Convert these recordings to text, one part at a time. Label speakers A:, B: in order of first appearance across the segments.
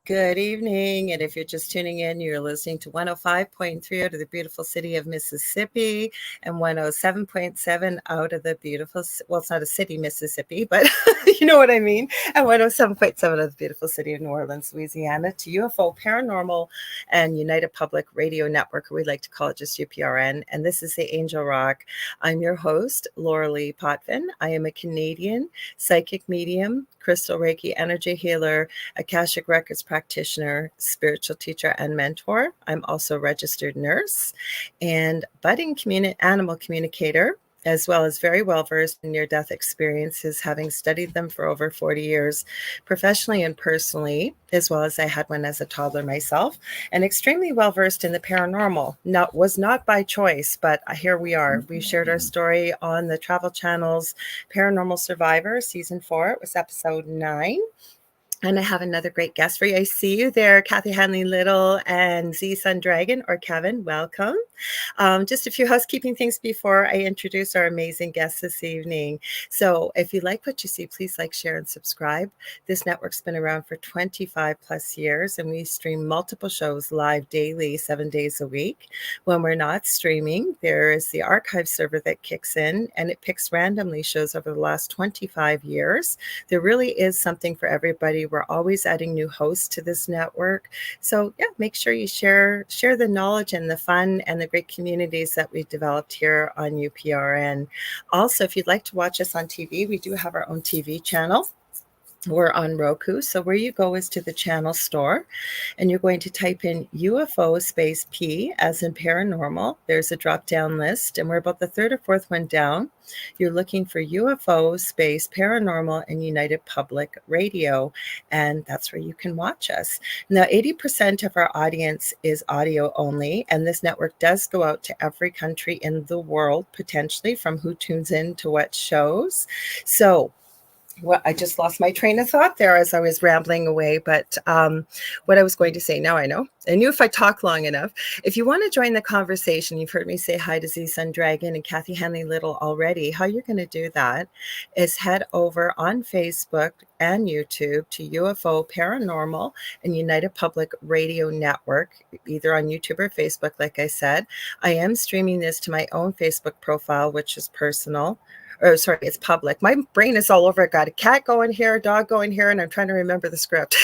A: Good evening. And if you're just tuning in, you're listening to 105.3 out of the beautiful city of Mississippi and 107.7 out of the beautiful, well, it's not a city, Mississippi, but you know what I mean. And 107.7 of the beautiful city of New Orleans, Louisiana, to UFO Paranormal and United Public Radio Network, or we like to call it just UPRN. And this is the Angel Rock. I'm your host, Lorilei Potvin. I am a Canadian psychic medium, crystal Reiki energy healer, Akashic Records practitioner, spiritual teacher, and mentor. I'm also a registered nurse and budding animal communicator, as well as very well versed in near-death experiences, having studied them for over 40 years, professionally and personally, as well as I had one as a toddler myself, and extremely well versed in the paranormal. Was not by choice, but here we are. We shared our story on the Travel Channel's Paranormal Survivor, Season 4. It was episode 9. And I have another great guest for you. I see you there, Kathy Hanley Little and Z Sun Dragon, or Kevin. Welcome. Just a few housekeeping things before I introduce our amazing guest this evening. So if you like what you see, please like, share, and subscribe. This network's been around for 25 plus years, and we stream multiple shows live daily, 7 days a week. When we're not streaming, there is the archive server that kicks in, and it picks randomly shows over the last 25 years. There really is something for everybody. We're always adding new hosts to this network. So yeah, make sure you share the knowledge and the fun and the great communities that we've developed here on UPRN. Also, if you'd like to watch us on TV, we do have our own TV channel. We're on Roku. So where you go is to the channel store, and you're going to type in UFO space P as in paranormal. There's a drop-down list, and we're about the third or fourth one down. You're looking for UFO space paranormal and United Public Radio, and that's where you can watch us. Now, 80% of our audience is audio only, and this network does go out to every country in the world, potentially, from who tunes in to what shows. So well, I just lost my train of thought there as I was rambling away, but what I was going to say, now I know. I knew if I talk long enough. If you want to join the conversation, you've heard me say hi to Z Sun Dragon and Kathy Hanley Little already. How you're going to do that is head over on Facebook and YouTube to UFO Paranormal and United Public Radio Network, either on YouTube or Facebook, like I said. I am streaming this to my own Facebook profile, which is personal. Or sorry, it's public. My brain is all over. I got a cat going here, a dog going here, and I'm trying to remember the script.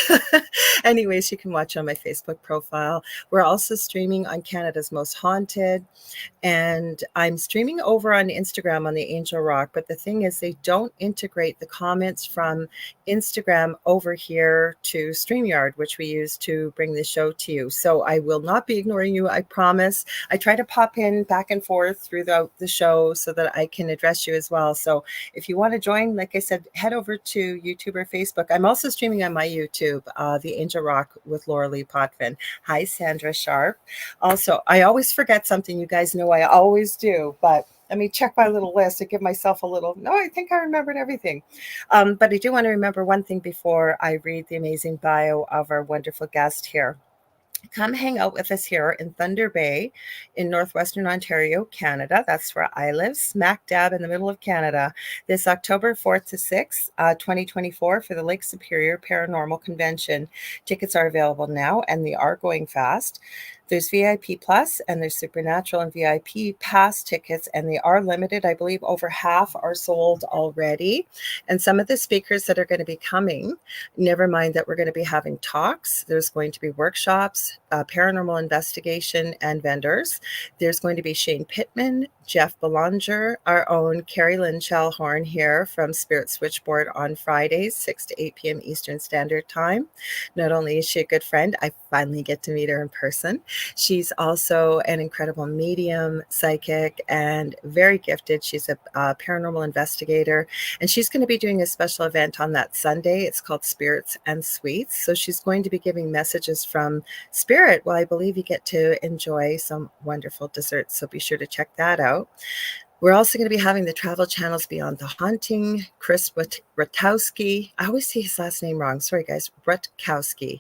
A: Anyways, you can watch on my Facebook profile. We're also streaming on Canada's Most Haunted, and I'm streaming over on Instagram on the Angel Rock. But the thing is, they don't integrate the comments from Instagram over here to StreamYard, which we use to bring the show to you. So I will not be ignoring you, I promise. I try to pop in back and forth throughout the show so that I can address you as well. So if you want to join, like I said, head over to YouTube or Facebook. I'm also streaming on my YouTube, The Angel Rock with Lorilei Potvin. Hi, Sandra Sharp. Also, I always forget something. You guys know I always do, but let me check my little list and give myself a little, no, I think I remembered everything. But I do want to remember one thing before I read the amazing bio of our wonderful guest here. Come hang out with us here in Thunder Bay in northwestern Ontario, Canada. That's where I live, smack dab in the middle of Canada, this October 4th to 6th, 2024 for the Lake Superior Paranormal Convention. Tickets are available now, and they are going fast. There's VIP Plus and there's Supernatural and VIP Pass tickets, and they are limited. I believe over half are sold already. And some of the speakers that are going to be coming, never mind that we're going to be having talks. There's going to be workshops, paranormal investigation, and vendors. There's going to be Shane Pittman, Jeff Belanger, our own Carrie Lynn Shellhorn here from Spirit Switchboard on Fridays, 6 to 8 p.m. Eastern Standard Time. Not only is she a good friend, I finally get to meet her in person. She's also an incredible medium, psychic, and very gifted. She's a paranormal investigator, and she's going to be doing a special event on that Sunday. It's called Spirits and Sweets. So she's going to be giving messages from Spirit. Well, I believe you get to enjoy some wonderful desserts, so be sure to check that out. We're also going to be having the Travel Channel's Beyond the Haunting, Chris Rutkowski. I always say his last name wrong. Sorry, guys. Rutkowski.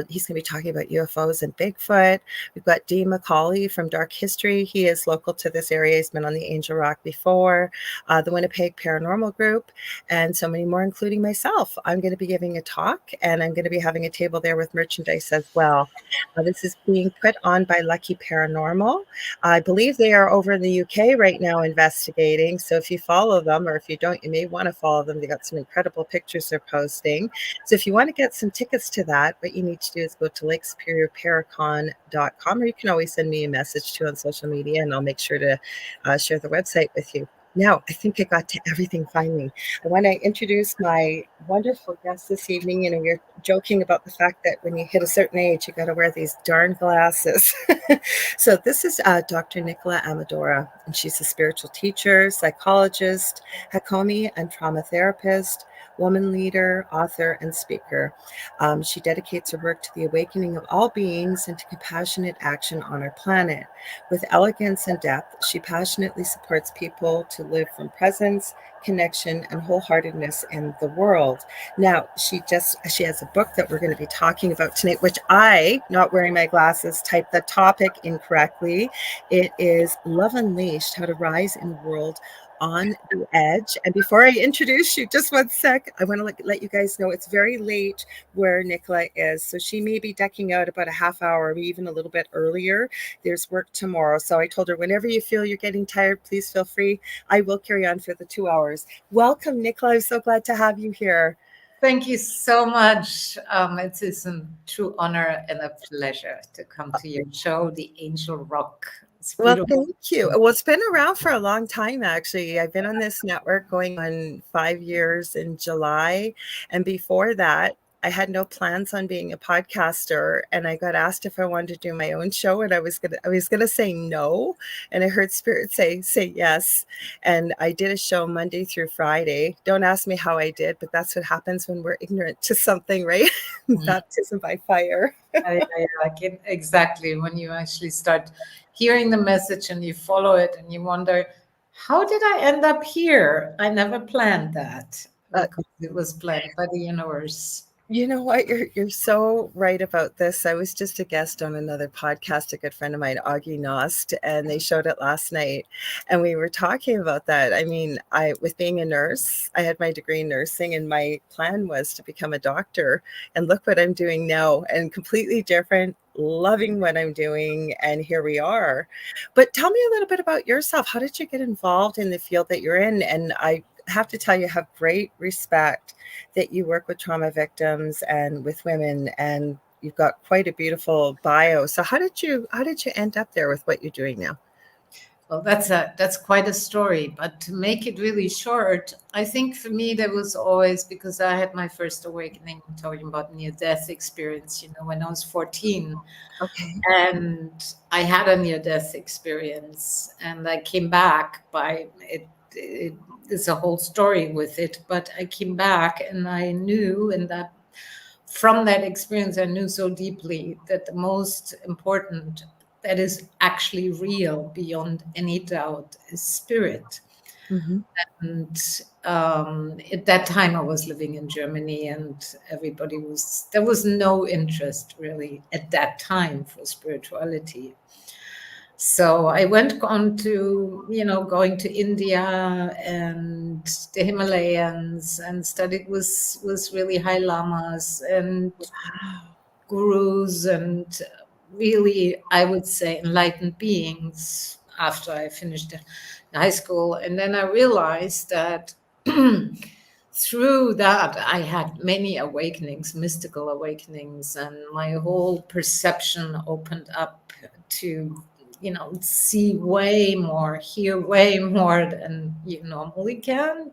A: He's going to be talking about UFOs and Bigfoot. We've got Dean McCauley from Dark History. He is local to this area. He's been on the Angel Rock before, the Winnipeg Paranormal Group, and so many more, including myself. I'm going to be giving a talk, and I'm going to be having a table there with merchandise as well. This is being put on by Lucky Paranormal. I believe they are over in the UK right now investigating. So if you follow them, or if you don't, you may want to follow them. They got some incredible pictures they're posting. So if you want to get some tickets to that, what you need to do is go to lakesuperiorparacon.com, or you can always send me a message too on social media, and I'll make sure to share the website with you. Now, I think I got to everything finally. I want to introduce my wonderful guest this evening. You know, we're joking about the fact that when you hit a certain age, you got to wear these darn glasses. So this is Dr. Nicola Amadora, and she's a spiritual teacher, psychologist, Hakomi and trauma therapist, woman leader, author, and speaker. She dedicates her work to the awakening of all beings and to compassionate action on our planet. With elegance and depth, she passionately supports people to live from presence, connection, and wholeheartedness in the world. Now, she has a book that we're going to be talking about tonight, which I, not wearing my glasses, typed the topic incorrectly. It is Love Unleashed: How to Rise in a World on the Edge. And before I introduce you, just one sec, I want to let you guys know it's very late where Nicola is. So she may be decking out about a half hour, or even a little bit earlier. There's work tomorrow. So I told her, whenever you feel you're getting tired, please feel free. I will carry on for the 2 hours. Welcome, Nicola. I'm so glad to have you here.
B: Thank you so much. It is a true honor and a pleasure to come to your show, The Angel Rock.
A: Well, thank you. Well, it's been around for a long time, actually. I've been on this network going on 5 years in July. And before that, I had no plans on being a podcaster, and I got asked if I wanted to do my own show, and I was gonna say no, and I heard Spirit say yes, and I did a show Monday through Friday. Don't ask me how I did, but that's what happens when we're ignorant to something, right? Baptism by fire.
B: Exactly. When you actually start hearing the message and you follow it, and you wonder, how did I end up here? I never planned that, because it was planned by the universe.
A: You know what? You're so right about this. I was just a guest on another podcast, a good friend of mine, Augie Nost, and they showed it last night. And we were talking about that. I mean, with being a nurse, I had my degree in nursing, and my plan was to become a doctor. And look what I'm doing now, and completely different, loving what I'm doing. And here we are. But tell me a little bit about yourself. How did you get involved in the field that you're in? And I have to tell you, I have great respect that you work with trauma victims and with women, and you've got quite a beautiful bio. So how did you end up there with what you're doing now?
B: Well, that's quite a story, but to make it really short, I think for me there was always, because I had my first awakening, talking about near-death experience, when I was 14.
A: Okay.
B: And I had a near-death experience, and I came back by it. It's a whole story with it, but I came back, and I knew, and that from that experience, I knew so deeply that the most important, that is actually real beyond any doubt, is spirit.
A: Mm-hmm.
B: And at that time I was living in Germany, and there was no interest really at that time for spirituality. So I went on to, going to India and the Himalayas, and studied with really high lamas and gurus, and really, I would say, enlightened beings after I finished high school. And then I realized that through that, I had many awakenings, mystical awakenings, and my whole perception opened up to, see way more, hear way more than you normally can.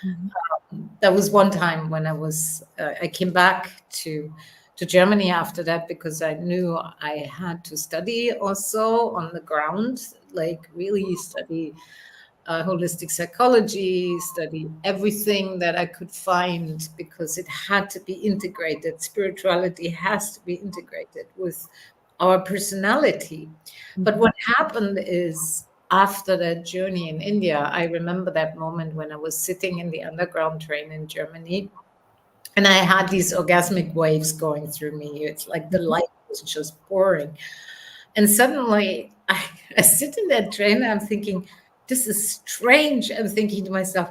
A: Mm-hmm.
B: There was one time when I came back to Germany after that, because I knew I had to study also on the ground, like really study holistic psychology, study everything that I could find, because it had to be integrated. Spirituality has to be integrated with our personality. But what happened is, after that journey in India, I remember that moment when I was sitting in the underground train in Germany, and I had these orgasmic waves going through me. It's like the light was just pouring. And suddenly I sit in that train and I'm thinking, this is strange. I'm thinking to myself,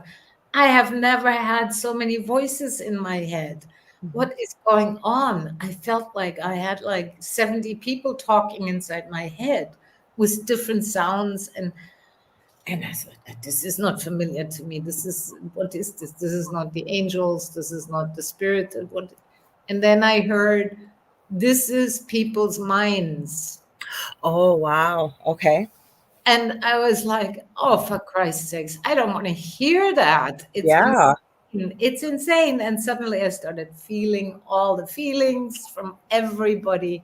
B: I have never had so many voices in my head. What is going on? I felt like I had like 70 people talking inside my head with different sounds. And I thought, this is not familiar to me. This is, what is this? This is not the angels. This is not the spirit. And then I heard, this is people's minds.
A: Oh, wow. Okay.
B: And I was like, oh, for Christ's sakes, I don't want to hear that. It's
A: Yeah.
B: insane. It's insane. And suddenly I started feeling all the feelings from everybody.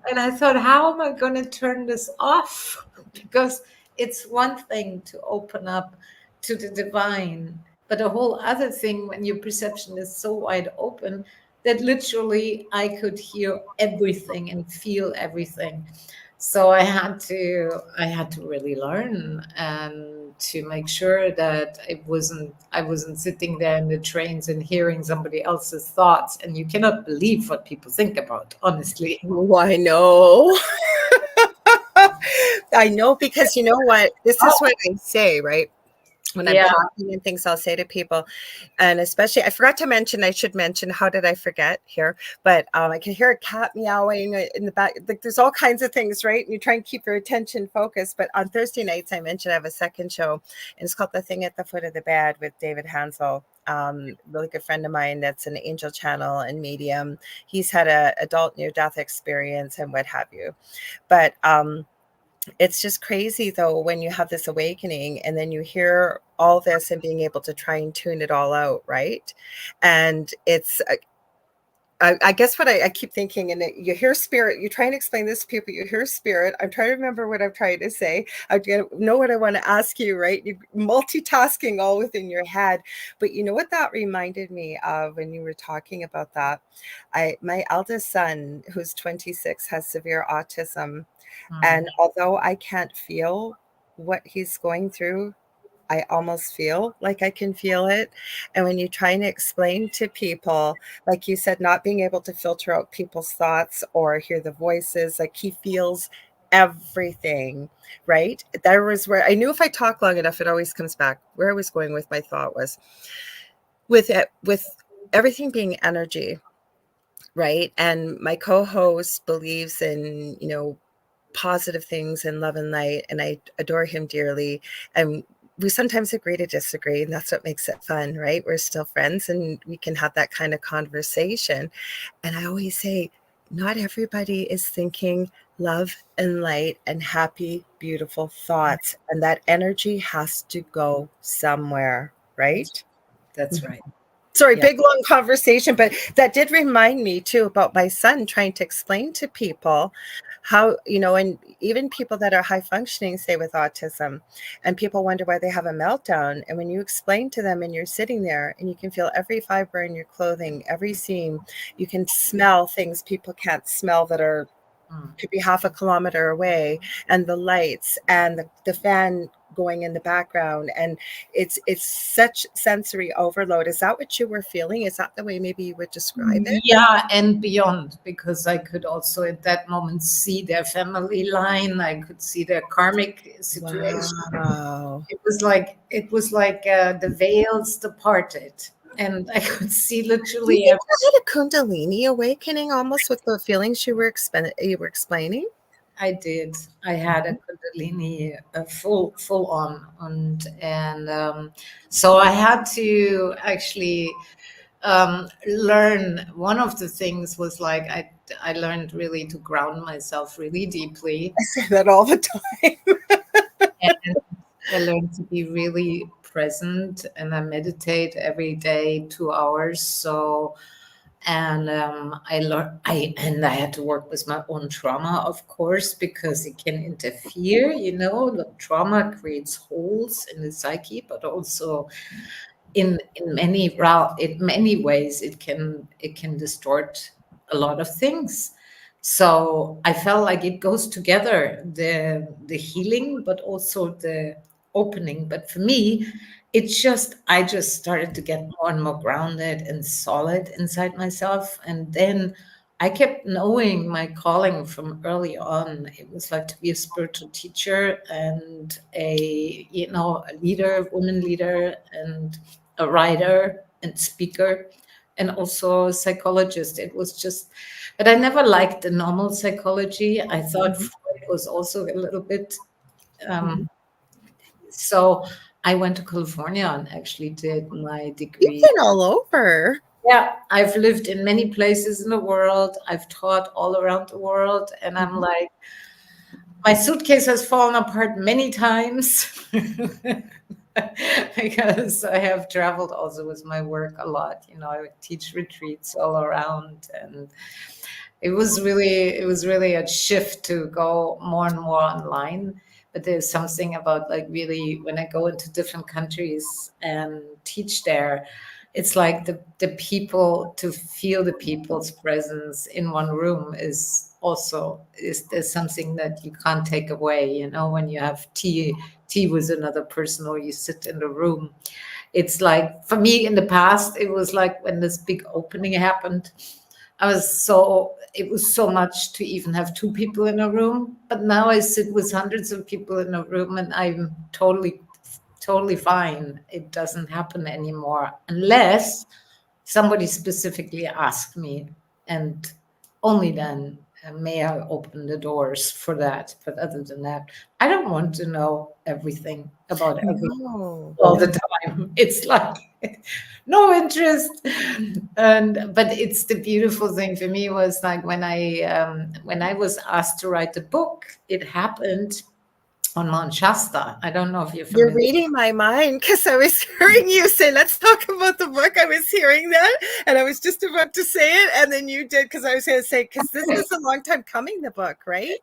B: And I thought, how am I going to turn this off? Because it's one thing to open up to the divine, but a whole other thing when your perception is so wide open that literally I could hear everything and feel everything. So I had to really learn and to make sure that I wasn't sitting there in the trains and hearing somebody else's thoughts. And you cannot believe what people think about, honestly.
A: Oh, I know. I know, because you know what? This is what I say, right? When I'm
B: Yeah.
A: talking and things, I'll say to people, and especially, I forgot to mention, I should mention, how did I forget here? But I can hear a cat meowing in the back. Like, there's all kinds of things, right? And you try and keep your attention focused. But on Thursday nights, I mentioned I have a second show, and it's called The Thing at the Foot of the Bed with David Hansel. Really good friend of mine that's an angel channel and medium. He's had a adult near-death experience and what have you. But it's just crazy, though, when you have this awakening and then you hear all this and being able to try and tune it all out, right? And it's I guess what I keep thinking, and you hear spirit, you try and explain this to people, you hear spirit. I'm trying to remember what I'm trying to say. I know what I want to ask you, right? You're multitasking all within your head. But you know what that reminded me of when you were talking about that? My eldest son, who's 26, has severe autism. And although I can't feel what he's going through, I almost feel like I can feel it. And when you're trying to explain to people, like you said, not being able to filter out people's thoughts or hear the voices, like he feels everything, right? That was where I knew if I talk long enough, it always comes back. Where I was going with my thought was with it, with everything being energy, right? And my co-host believes in, positive things and love and light, and I adore him dearly. And we sometimes agree to disagree, and that's what makes it fun, right? We're still friends and we can have that kind of conversation. And I always say, not everybody is thinking love and light and happy, beautiful thoughts. And that energy has to go somewhere, right?
B: That's right.
A: Sorry,
B: Yeah.
A: big long conversation, but that did remind me too about my son trying to explain to people how, and even people that are high functioning, say with autism, and people wonder why they have a meltdown. And when you explain to them and you're sitting there and you can feel every fiber in your clothing, every seam, you can smell things people can't smell that are could be half a kilometer away, and the lights and the fan going in the background, and it's such sensory overload. Is that what you were feeling? Is that the way maybe you would describe it?
B: Yeah, and beyond, because I could also at that moment see their family line. I could see their karmic situation.
A: Wow.
B: It was like the veils departed, and I could see
A: Do you
B: literally.
A: think you had a kundalini awakening almost with the feelings you were explaining?
B: I did. I had a Kundalini full on, and so I had to actually learn. One of the things was like I learned really to ground myself really deeply,
A: I say that all the time.
B: and I learned to be really present, and I meditate every day 2 hours. So, and I learned I had to work with my own trauma, of course, because it can interfere. The trauma creates holes in the psyche, but also in many ways it can distort a lot of things. So I felt like it goes together, the healing, but also the opening. But for me, I just started to get more and more grounded and solid inside myself. And then I kept knowing my calling from early on. It was like to be a spiritual teacher and a leader, woman leader, and a writer and speaker, and also a psychologist. It was just, but I never liked the normal psychology. I thought
A: Mhm.
B: Freud was also a little bit. Um,
A: Mhm.
B: so I went to California and actually did my
A: You've
B: degree.
A: been all over.
B: Yeah, I've lived in many places in the world. I've taught all around the world. And I'm
A: Mhm.
B: like, my suitcase has fallen apart many times because I have traveled also with my work a lot. I teach retreats all around, and it was really a shift to go more and more online. But there's something about, like, really, when I go into different countries and teach there, it's like the people, to feel the people's presence in one room is there's something that you can't take away, when you have tea with another person, or you sit in the room. It's like, for me in the past, it was like when this big opening happened, it was so much to even have two people in a room. But now I sit with hundreds of people in a room, and I'm totally, totally fine. It doesn't happen anymore unless somebody specifically asked me, and only then may I open the doors for that. But other than that, I don't want to know everything about everything
A: No.
B: all the time. It's like no interest. But it's the beautiful thing for me was, like, when I was asked to write the book, it happened on Mount Shasta. I don't know if you're
A: You're
B: familiar.
A: reading my mind because I was hearing you say, let's talk about the book. I was hearing that and I was just about to say it. And then you did, because I was going to say, because this was a long time coming, the book, right?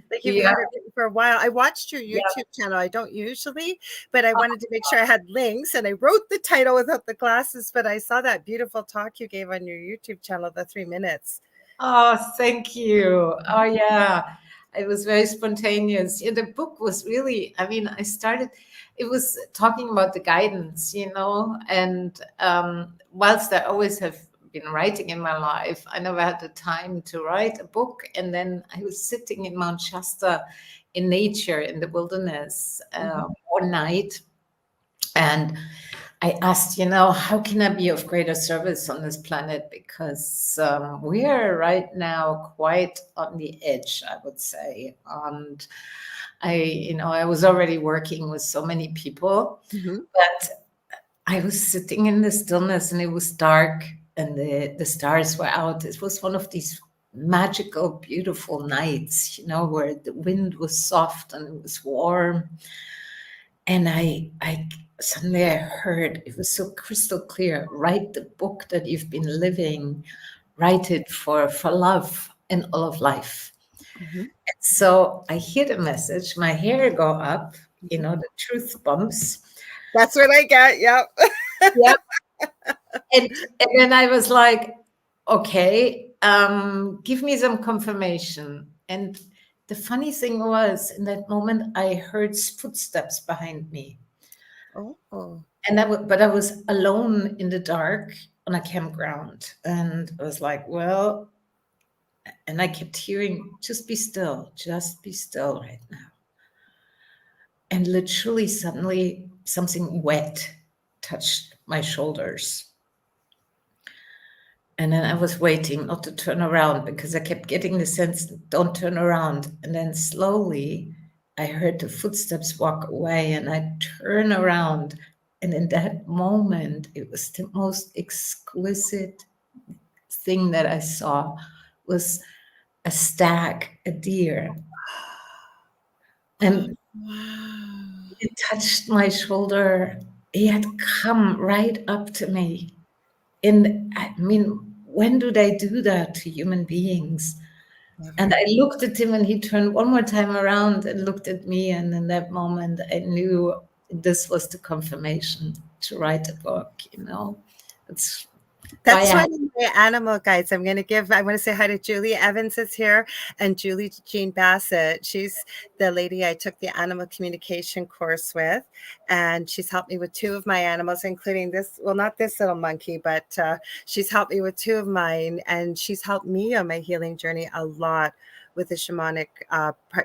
A: Like you've
B: Yeah,
A: had it written for a while. I watched your
B: yeah.
A: YouTube channel. I don't usually, but I wanted to make sure I had links, and I wrote the title without the glasses, but I saw that beautiful talk you gave on your YouTube channel, the 3 minutes.
B: Oh, thank you. Oh, yeah. It was very spontaneous. Yeah, the book was really, I mean, it was talking about the guidance, and whilst I always have been writing in my life, I never had the time to write a book. And then I was sitting in Mount Shasta in nature, in the wilderness,
A: Mhm.
B: one night. And I asked, how can I be of greater service on this planet? Because we are right now quite on the edge, I would say. And I was already working with so many people,
A: Mhm.
B: but I was sitting in the stillness, and it was dark, and the stars were out. It was one of these magical, beautiful nights, where the wind was soft and it was warm. And I suddenly I heard, it was so crystal clear: write the book that you've been living, write it for love and all of life.
A: Mhm.
B: So I hear the message, my hair go up,
A: Mhm.
B: the truth bumps.
A: That's what I got. Yep.
B: Yeah. And then I was like, okay, give me some confirmation. And the funny thing was, in that moment, I heard footsteps behind me.
A: Oh.
B: And but I was alone in the dark on a campground, and I was like, well, and I kept hearing, just be still right now. And literally, suddenly, something wet touched my shoulders. And then I was waiting not to turn around, because I kept getting the sense, don't turn around. And then slowly I heard the footsteps walk away, and I turn around. And in that moment, it was the most exquisite thing that I saw, was a stag, a deer. And
A: Wow.
B: it touched my shoulder. He had come right up to me. And I mean, when do they do that to human beings? And
A: Never.
B: I looked at him, and he turned one more time around and looked at me. And in that moment, I knew this was the confirmation to write a book. It's
A: That's one of my animal guides. I want to say hi to Julie Evans is here, and Julie Jean Bassett. She's the lady I took the animal communication course with, and she's helped me with 2 of my animals, including this, well, not this little monkey, but she's helped me with 2 of mine, and she's helped me on my healing journey a lot with the shamanic,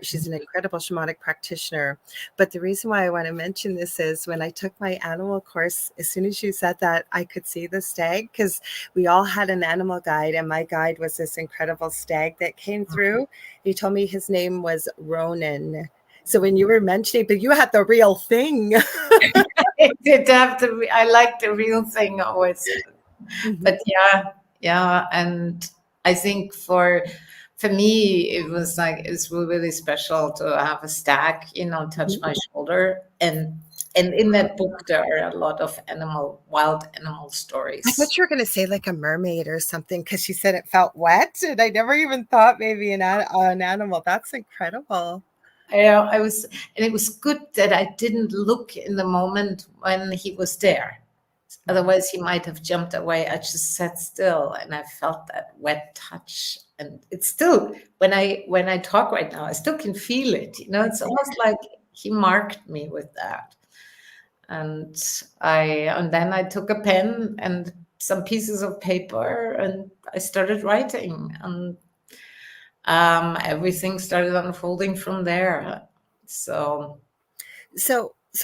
A: she's an incredible shamanic practitioner. But the reason why I want to mention this is when I took my animal course, as soon as you said that, I could see the stag, because we all had an animal guide, and my guide was this incredible stag that came through. He told me his name was Ronan. So when you were mentioning, but you had the real thing.
B: I did have I like the real thing always. But yeah. And I think for me, it was really special to have a stag, touch my shoulder. And in that book, there are a lot of wild animal stories.
A: I thought you were going to say like a mermaid or something, because she said it felt wet, and I never even thought maybe an animal. That's incredible.
B: And it was good that I didn't look in the moment when he was there. Otherwise, he might have jumped away. I just sat still, and I felt that wet touch. And it's still, when I talk right now, I still can feel it. It's almost like he marked me with that. And then I took a pen and some pieces of paper, and I started writing. And everything started unfolding from there. So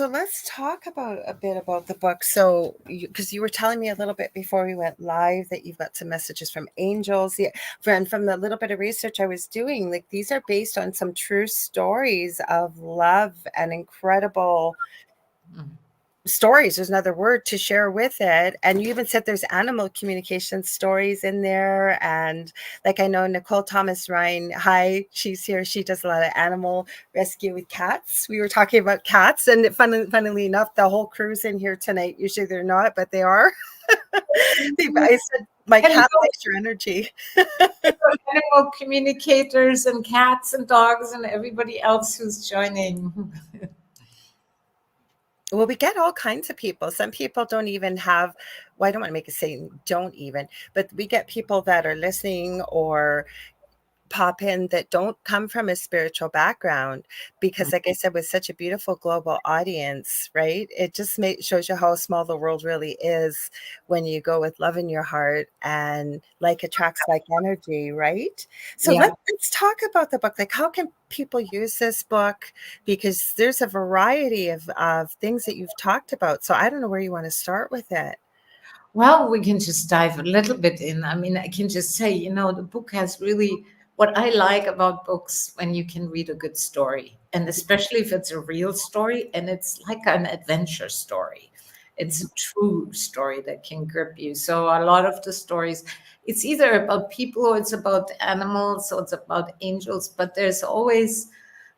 A: let's talk about a bit about the book. So, because you were telling me a little bit before we went live that you've got some messages from angels. From the little bit of research I was doing, like these are based on some true stories of love and incredible stories. There's another word to share with it. And you even said there's animal communication stories in there. And like, I know Nicole Thomas Ryan, hi, she's here. She does a lot of animal rescue with cats. We were talking about cats, and funnily enough, the whole crew's in here tonight. Usually they're not, but they are. I said, my cat likes your energy.
B: Animal communicators and cats and dogs and everybody else who's joining.
A: Well, we get all kinds of people. Some people don't even have, well, I don't want to make it say don't even, but we get people that are listening or pop in that don't come from a spiritual background, because like I said, with such a beautiful global audience, right, it just shows you how small the world really is when you go with love in your heart, and like attracts like energy, right? So let's talk about the book. Like, how can people use this book? Because there's a variety of things that you've talked about, so I don't know where you want to start with it.
B: Well, we can just dive a little bit in. I mean, I can just say, the book has really, what I like about books, when you can read a good story, and especially if it's a real story and it's like an adventure story. It's a true story that can grip you. So a lot of the stories, it's either about people or it's about animals or it's about angels, but there's always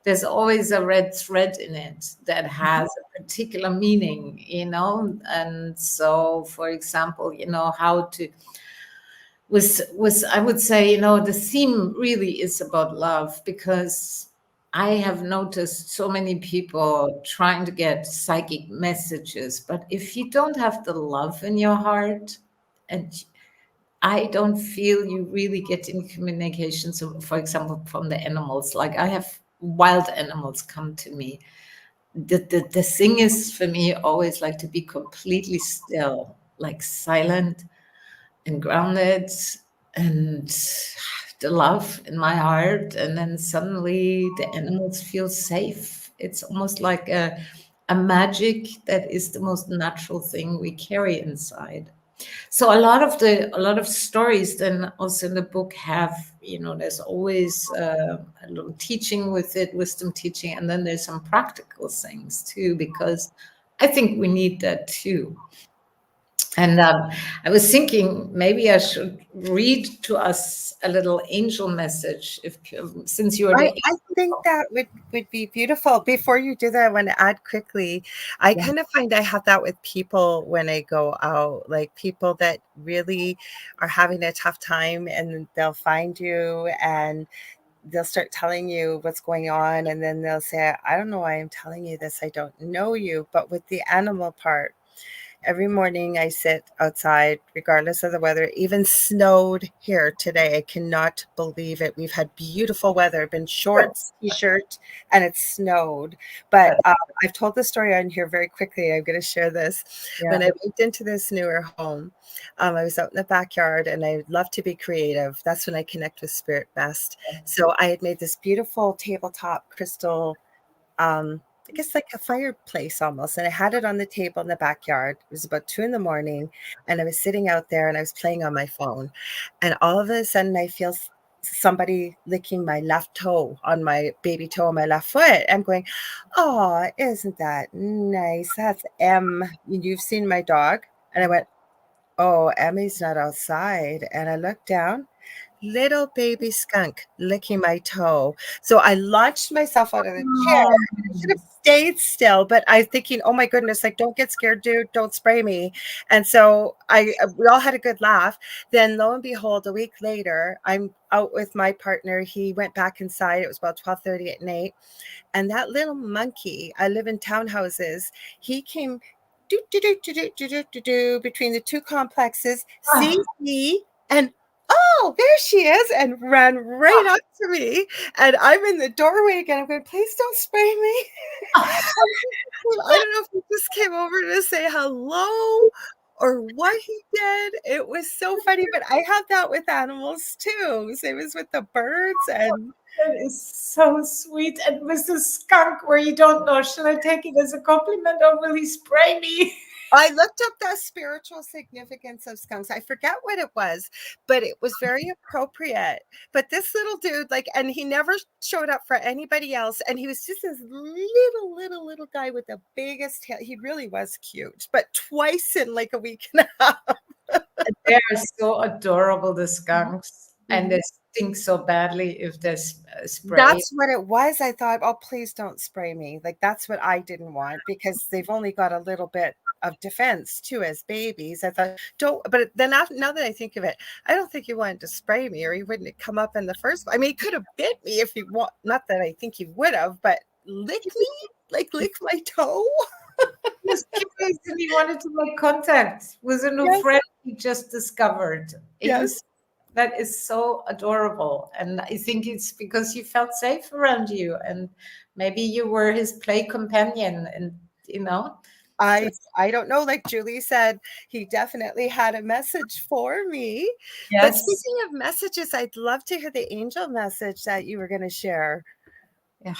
B: a red thread in it that has a particular meaning, And so, for example, how to was I would say, the theme really is about love, because I have noticed so many people trying to get psychic messages, but if you don't have the love in your heart, and I don't feel you really get in communication. So, for example, from the animals, like I have wild animals come to me. The thing is for me always like to be completely still, like silent and grounded, and the love in my heart, and then suddenly the animals feel safe. It's almost like a magic that is the most natural thing we carry inside. So a lot of stories then also in the book have, there's always a little teaching with it, wisdom teaching, and then there's some practical things too, because I think we need that too. And I was thinking maybe I should read to us a little angel message, since you are the.
A: I think that would be beautiful. Before you do that, I want to add quickly. I kind of find I have that with people when I go out, like people that really are having a tough time, and they'll find you and they'll start telling you what's going on, and then they'll say, I don't know why I'm telling you this. I don't know you. But with the animal part, every morning I sit outside, regardless of the weather. Even snowed here today. I cannot believe it. We've had beautiful weather, been shorts, t-shirt, and it snowed. But I've told the story on here very quickly. I'm going to share this. When I moved into this newer home, I was out in the backyard, and I love to be creative. That's when I connect with spirit best. So I had made this beautiful tabletop crystal, I guess like a fireplace almost. And I had it on the table in the backyard. It was about 2 a.m. and I was sitting out there and I was playing on my phone. And all of a sudden I feel somebody licking my left toe on my baby toe on my left foot. I'm going, oh, isn't that nice? That's M. You've seen my dog? And I went, oh, Emmy's not outside. And I looked down, little baby skunk licking my toe. So I launched myself out of the chair. I should have stayed still, but I'm thinking, oh my goodness, like, don't get scared, dude. Don't spray me. And so we all had a good laugh. Then lo and behold, a week later, I'm out with my partner. He went back inside. It was about 12:30 at night. And that little monkey, I live in townhouses, he came between the two complexes, sees me, and oh, there she is, and ran right up to me. And I'm in the doorway again. I'm going, please don't spray me. I don't know if he just came over to say hello or what he did. It was so funny, but I have that with animals too. Same as with the birds. And
B: that is so sweet. And with the skunk, where you don't know, should I take it as a compliment or will he spray me?
A: I looked up the spiritual significance of skunks. I forget what it was, but it was very appropriate. But this little dude, like, and he never showed up for anybody else. And he was just this little guy with the biggest tail. He really was cute, but twice in like a week and a half.
B: They're so adorable, the skunks, and they stink so badly if there's spray.
A: That's what it was. I thought, oh, please don't spray me. Like, that's what I didn't want, because they've only got a little bit of defense too as babies. I thought, don't. But then now that I think of it, I don't think he wanted to spray me, or he wouldn't have come up in the first. I mean, he could have bit me if he want. Not that I think he would have, but lick me, like lick my toe.
B: He was curious and he wanted to make contact with a new friend he just discovered. That is so adorable. And I think it's because he felt safe around you, and maybe you were his play companion, and
A: I don't know. Like Julie said, he definitely had a message for me. Yes. But speaking of messages, I'd love to hear the angel message that you were going to share.
B: Yeah,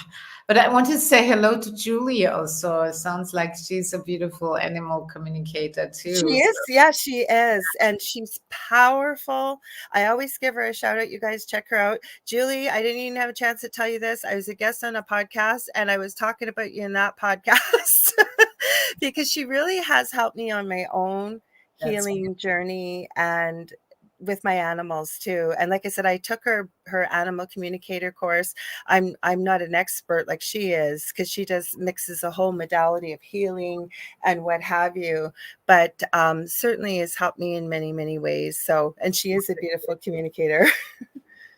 B: but I want to say hello to Julie also. It sounds like she's a beautiful animal communicator too.
A: She is. Yeah, she is. And she's powerful. I always give her a shout out. You guys check her out. Julie, I didn't even have a chance to tell you this. I was a guest on a podcast, and I was talking about you in that podcast because she really has helped me on my own healing journey and with my animals too. And like I said, I took her animal communicator course. I'm not an expert like she is, because she mixes a whole modality of healing and what have you, but certainly has helped me in many, many ways. So, and she is a beautiful communicator.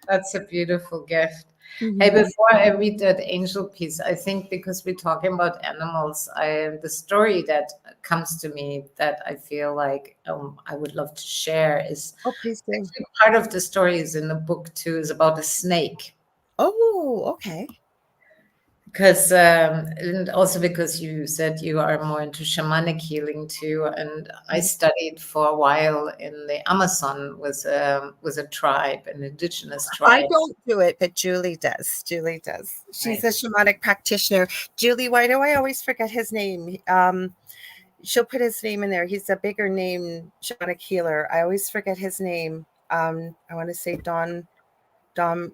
B: That's a beautiful gift. Mm-hmm. Hey, before I read that angel piece, I think because we're talking about animals, the story that comes to me that I feel like I would love to share is part of the story is in the book too, is about a snake.
A: Oh, okay.
B: Because and also because you said you are more into shamanic healing too, and I studied for a while in the Amazon with a tribe, an indigenous tribe.
A: I don't do it, but Julie does. She's a shamanic practitioner. Julie, why do I always forget his name? She'll put his name in there. He's a bigger name shamanic healer. I always forget his name. I want to say Dom.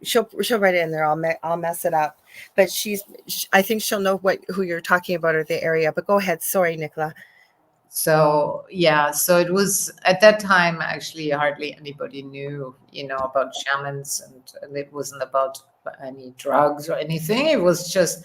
A: She'll write it in there. I'll mess it up, but I think she'll know who you're talking about or the area. But go ahead. Sorry, Nicola.
B: So so it was at that time actually hardly anybody knew, about shamans, and it wasn't about any drugs or anything. It was just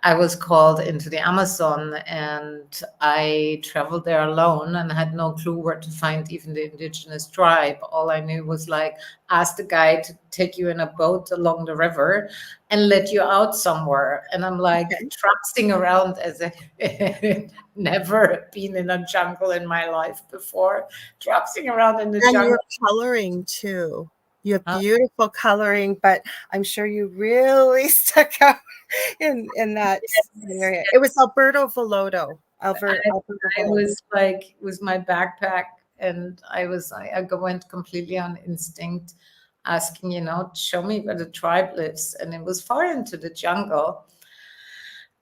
B: I was called into the Amazon, and I traveled there alone and had no clue where to find even the indigenous tribe. All I knew was like, ask the guy to take you in a boat along the river and let you out somewhere. And I'm like trapsing around as I never been in a jungle in my life before, trapsing around in the
A: And
B: jungle.
A: you're coloring too. You have beautiful coloring, but I'm sure you really stuck out in that area. It was Alberto Veloto. Alberto
B: I was like, it was my backpack, and I went completely on instinct, asking, show me where the tribe lives. And it was far into the jungle.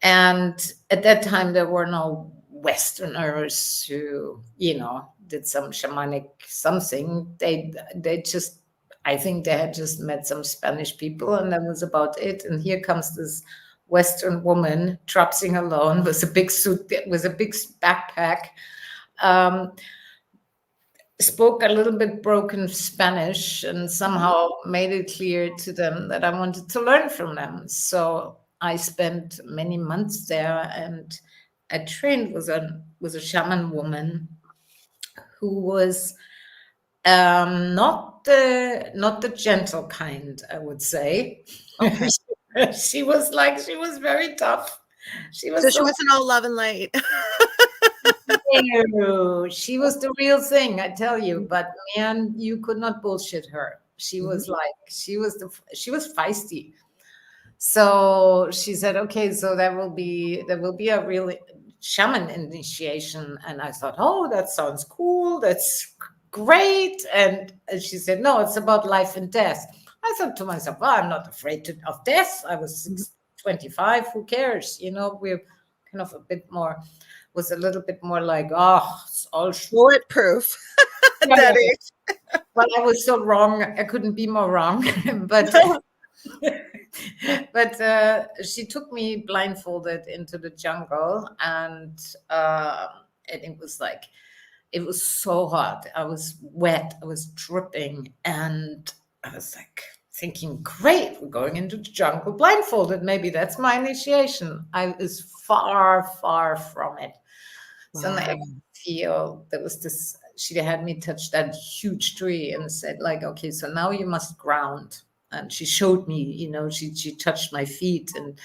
B: And at that time, there were no Westerners who, did some shamanic something. They just, I think they had just met some Spanish people, and that was about it. And here comes this Western woman trapsing alone with a big suit, with a big backpack, spoke a little bit broken Spanish, and somehow made it clear to them that I wanted to learn from them. So I spent many months there, and I trained with a shaman woman who was not the gentle kind, I would say.
A: Okay.
B: She was very tough.
A: She wasn't all love and light.
B: No, she was the real thing, I tell you. But man, you could not bullshit her. She was she was feisty. So she said, okay, so there will be a real shaman initiation. And I thought, oh, that sounds cool. That's great. And she said, no, it's about life and death. I thought to myself, well, I'm not afraid of death. I was 25. Who cares? We're kind of was a little bit more like, oh, it's all
A: bulletproof at that age.
B: But I was so wrong. I couldn't be more wrong. But she took me blindfolded into the jungle, and it was so hot. I was wet. I was dripping, and I was like thinking, great, we're going into the jungle blindfolded. Maybe that's my initiation. I was far, far from it. Wow. So I feel there was this, she had me touch that huge tree and said like, okay, so now you must ground. And she showed me, she touched my feet, and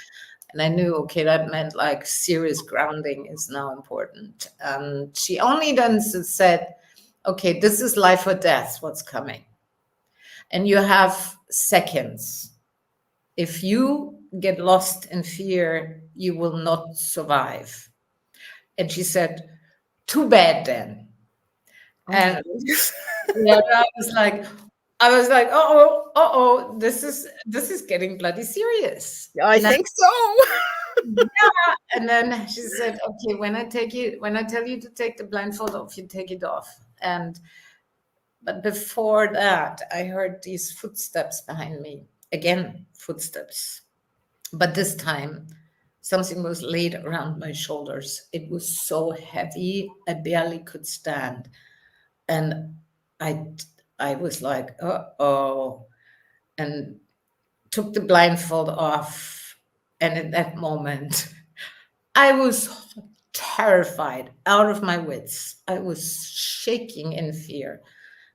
B: I knew, okay, that meant like serious grounding is now important. She only then said, okay, this is life or death, what's coming. And you have seconds. If you get lost in fear, you will not survive. And she said, too bad then. And I was like, oh, this is getting bloody serious.
A: I think so.
B: Yeah. And then she said, okay, when I tell you to take the blindfold off, you take it off. But before that, I heard these footsteps behind me. Again, footsteps. But this time, something was laid around my shoulders. It was so heavy, I barely could stand. And I was like, uh-oh, and took the blindfold off. And at that moment, I was terrified, out of my wits. I was shaking in fear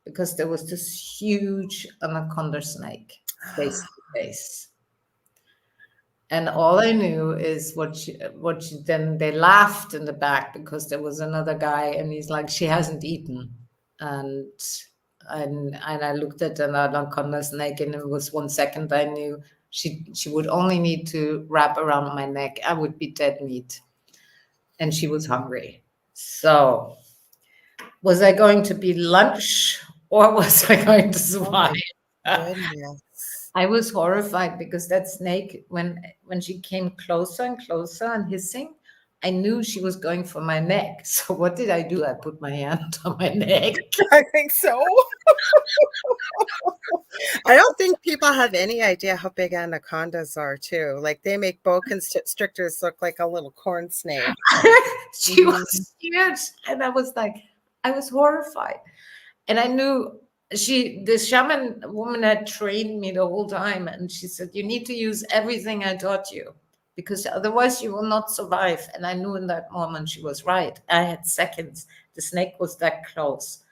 B: because there was this huge anaconda snake face to face. And all I knew is then they laughed in the back because there was another guy, and he's like, she hasn't eaten. And I looked at an anaconda snake, and it was 1 second I knew she would only need to wrap around my neck. I would be dead meat. And she was hungry. So was I going to be lunch, or was I going to survive? I was horrified because that snake, when she came closer and closer and hissing, I knew she was going for my neck. So what did I do? I put my hand on my neck.
A: I think so. I don't think people have any idea how big anacondas are, too. Like, they make boa constrictors look like a little corn snake.
B: She was huge. And I was horrified. And I knew the shaman woman had trained me the whole time. And she said, you need to use everything I taught you. because otherwise you will not survive. And I knew in that moment she was right. I had seconds. The snake was that close.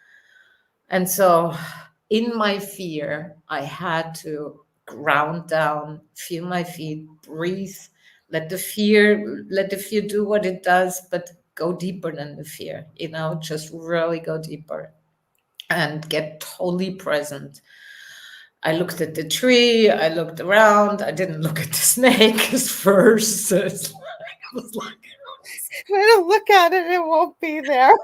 B: And so in my fear, I had to ground down, feel my feet, breathe, let the fear do what it does, but go deeper than the fear, just really go deeper and get totally present. I looked at the tree, I looked around, I didn't look at the snake first. So it's like, I was like,
A: if I don't look at it, it won't be there.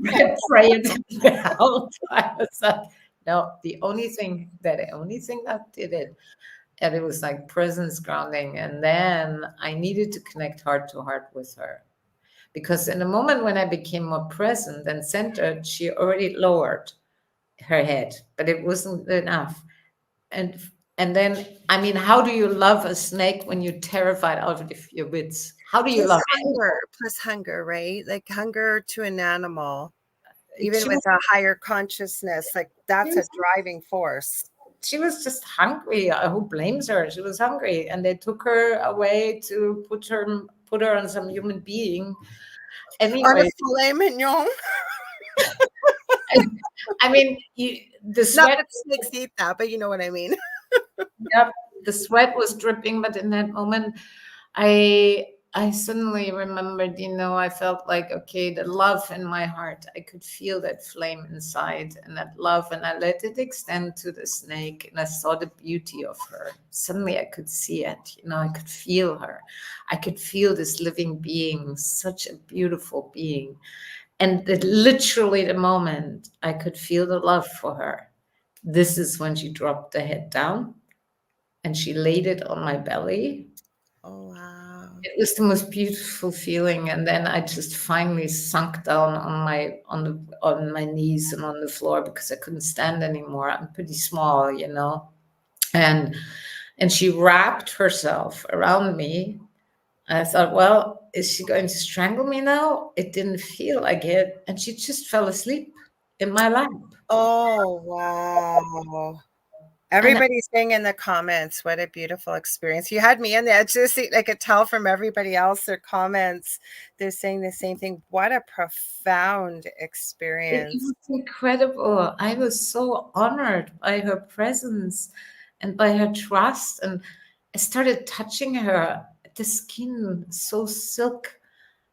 B: I prayed out. I was like, no, the only thing that did it, and it was like presence grounding. And then I needed to connect heart to heart with her. Because in the moment when I became more present and centered, she already lowered her head, but it wasn't enough. And then, I mean, how do you love a snake when you're terrified out of your wits? How do you love
A: Plus hunger, right? Like hunger to an animal,
B: it?
A: even with a higher consciousness, like that's a driving force.
B: She was just hungry. Who blames her? She was hungry, and they took her away to put her on some human being. Anyway,
A: on a filet mignon.
B: I mean, the sweat.
A: Not that snakes eat that, but you know what I mean.
B: Yep, the sweat was dripping, but in that moment, I suddenly remembered, I felt like, okay, the love in my heart, I could feel that flame inside and that love, and I let it extend to the snake, and I saw the beauty of her. Suddenly I could see it, I could feel her. I could feel this living being, such a beautiful being. And literally the moment I could feel the love for her, this is when she dropped the head down and she laid it on my belly.
A: Oh, wow.
B: It was the most beautiful feeling. And then I just finally sunk down on my knees and on the floor because I couldn't stand anymore. I'm pretty small, And she wrapped herself around me. I thought, well, is she going to strangle me now? It didn't feel like it. And she just fell asleep in my lap.
A: Oh, wow. Everybody's saying in the comments, what a beautiful experience. You had me on the edge of the seat. I could tell from everybody else, their comments, they're saying the same thing. What a profound experience.
B: It was incredible. I was so honored by her presence and by her trust. And I started touching her, the skin so silk.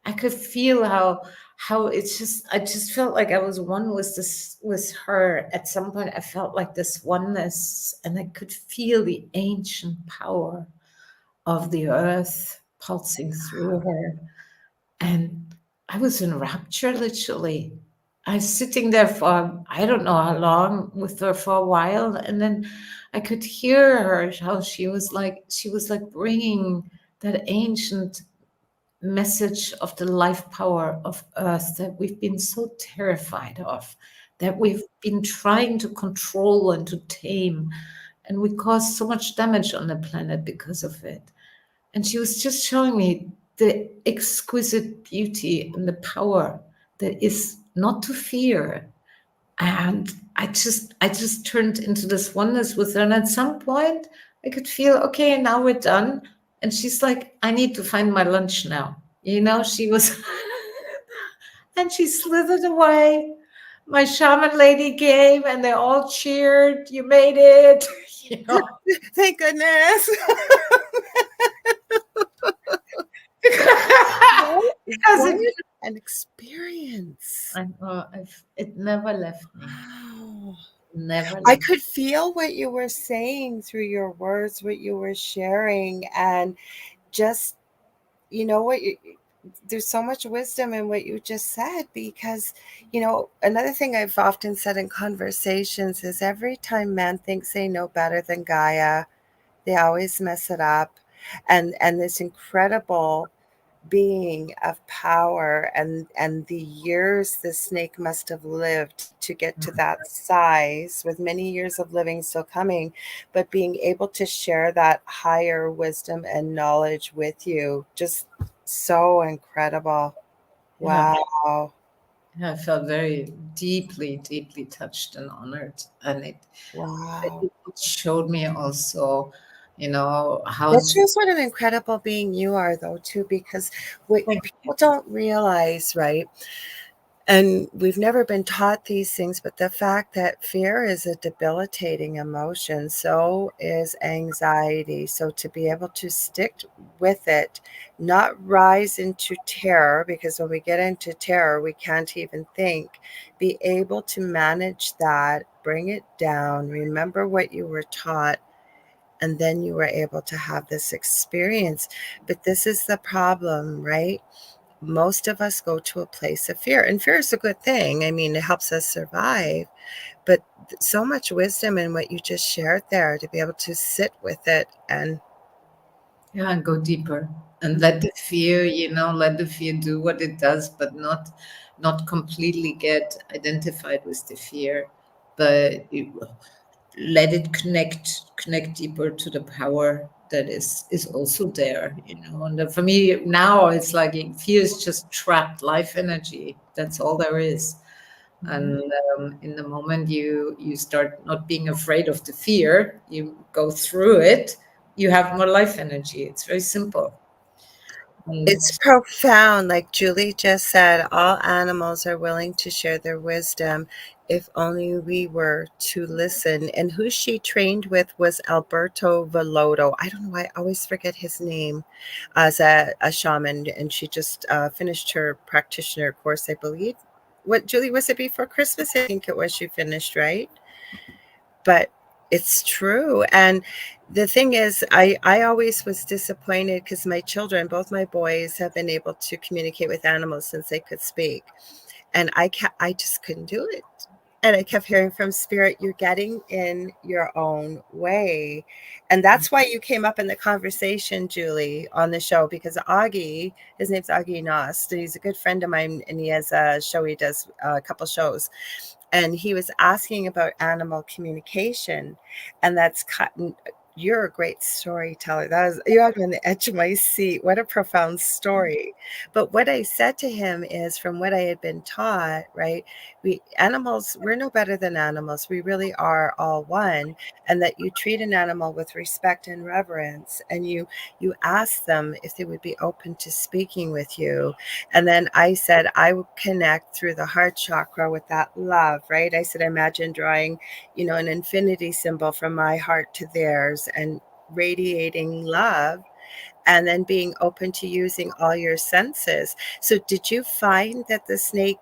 B: I could feel how I just felt like I was one with her. At some point I felt like this oneness, and I could feel the ancient power of the earth pulsing through her. And I was in rapture, literally. I was sitting there for I don't know how long with her for a while, and then I could hear her how she was like bringing that ancient message of the life power of earth that we've been so terrified of, that we've been trying to control and to tame, and we caused so much damage on the planet because of it. And she was just showing me the exquisite beauty and the power that is not to fear. And I just turned into this oneness with her. And at some point I could feel, okay, now we're done. And she's like, I need to find my lunch now. She was, and she slithered away. My shaman lady came and they all cheered. You made it.
A: Thank goodness. Because an experience.
B: I know, it never left me.
A: Wow.
B: Never.
A: I could feel what you were saying through your words, what you were sharing, and just, there's so much wisdom in what you just said, because, another thing I've often said in conversations is every time man thinks they know better than Gaia, they always mess it up. And this incredible being of power and the years the snake must have lived to get to that size, with many years of living still coming, but being able to share that higher wisdom and knowledge with you, just so incredible. Wow.
B: I felt very deeply touched and honored, and it
A: Wow.
B: showed me also how.
A: That shows what an incredible being you are, though, too, because what people don't realize, right? And we've never been taught these things, but the fact that fear is a debilitating emotion, so is anxiety. So to be able to stick with it, not rise into terror, because when we get into terror, we can't even think, be able to manage that, bring it down, remember what you were taught, and then you were able to have this experience. But this is the problem, right? Most of us go to a place of fear, and fear is a good thing. I mean, it helps us survive, but so much wisdom in what you just shared there, to be able to sit with it. And
B: And go deeper and let the fear, let the fear do what it does, but not completely get identified with the fear, but let it connect deeper to the power that is also there. And for me now, it's like fear is just trapped life energy. That's all there is. And in the moment you start not being afraid of the fear, you go through it, you have more life energy. It's very simple. And
A: it's profound. Like Julie just said, all animals are willing to share their wisdom if only we were to listen. And who she trained with was Alberto Villotto. I don't know why I always forget his name, as a shaman. And she just finished her practitioner course, I believe. What, Julie, was it before Christmas? I think it was, she finished, right? But it's true. And the thing is, I always was disappointed because my children, both my boys, have been able to communicate with animals since they could speak. And I just couldn't do it. And I kept hearing from spirit, you're getting in your own way. And that's why you came up in the conversation, Julie, on the show, because Augie, his name's Augie Nost, he's a good friend of mine, and he has a show, he does a couple shows, and he was asking about animal communication, and that's cut. You're a great storyteller. That is, you had me on the edge of my seat. What a profound story. But what I said to him is, from what I had been taught, right? We're no better than animals. We really are all one. And that you treat an animal with respect and reverence, and you ask them if they would be open to speaking with you. And then I said, I would connect through the heart chakra with that love, right? I said, imagine drawing, an infinity symbol from my heart to theirs and radiating love, and then being open to using all your senses. So did you find that the snake,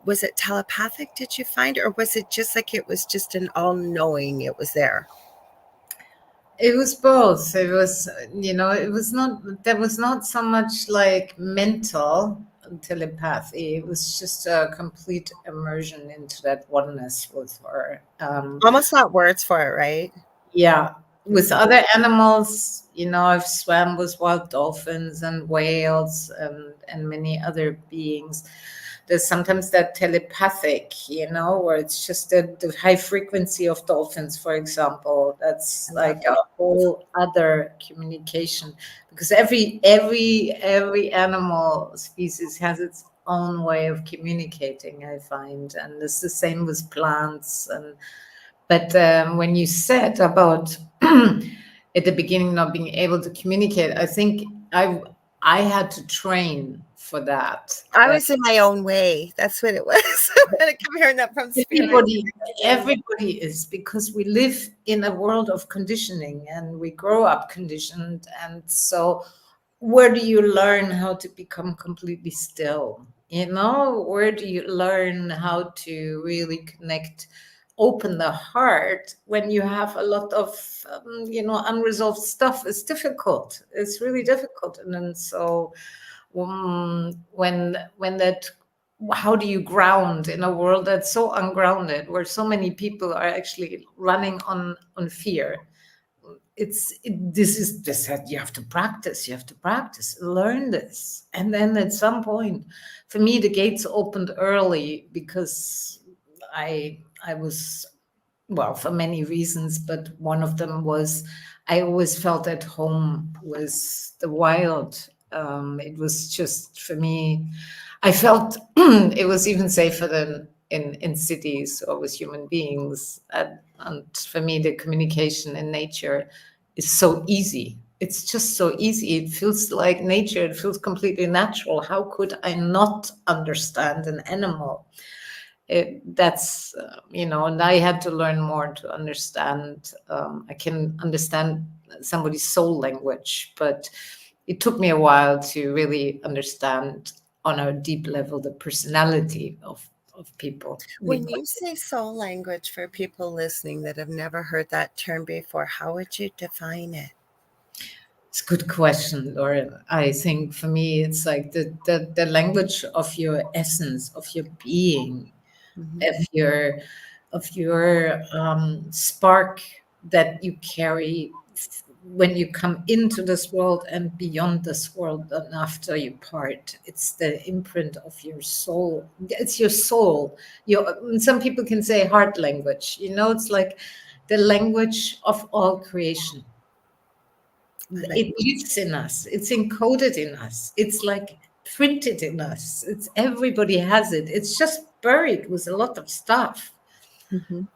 A: was it telepathic, did you find, or was it just like it was just an all-knowing, it was there?
B: it was both. It was, it was not, there was not so much like mental telepathy. It was just a complete immersion into that oneness with her.
A: Almost not words for it, right?
B: Yeah. With other animals, I've swam with wild dolphins and whales and many other beings. There's sometimes that telepathic, where it's just the high frequency of dolphins, for example. That's like a whole other communication, because every animal species has its own way of communicating, I find, and it's the same with plants. But when you said about at the beginning not being able to communicate, I think I had to train for that.
A: I was in my own way. That's what it was. I kept hearing that from spirit.
B: Everybody is, because we live in a world of conditioning and we grow up conditioned. And so where do you learn how to become completely still? Where do you learn how to really connect, open the heart when you have a lot of, unresolved stuff? It's difficult. It's really difficult. And then so when that, how do you ground in a world that's so ungrounded, where so many people are actually running on fear? This is just that you have to practice, learn this. And then at some point, for me, the gates opened early, because I was, well, for many reasons, but one of them was I always felt at home with the wild. It was just, for me, I felt it was even safer than in cities or with human beings. And for me, the communication in nature is so easy. It's just so easy. It feels like nature. It feels completely natural. How could I not understand an animal? That's and I had to learn more to understand. I can understand somebody's soul language, but it took me a while to really understand on a deep level the personality of people.
A: When you say soul language, for people listening that have never heard that term before, how would you define it?
B: It's a good question, Laura. I think for me, it's like the language of your essence, of your being,
A: Mhm.
B: of your spark that you carry when you come into this world and beyond this world and after you part. It's the imprint of your soul. It's your soul. Some people can say heart language. It's like the language of all creation.
A: I like
B: It lives in us. It's encoded in us. It's like printed in us. It's everybody has it. It's just buried with a lot of stuff.
A: Mhm.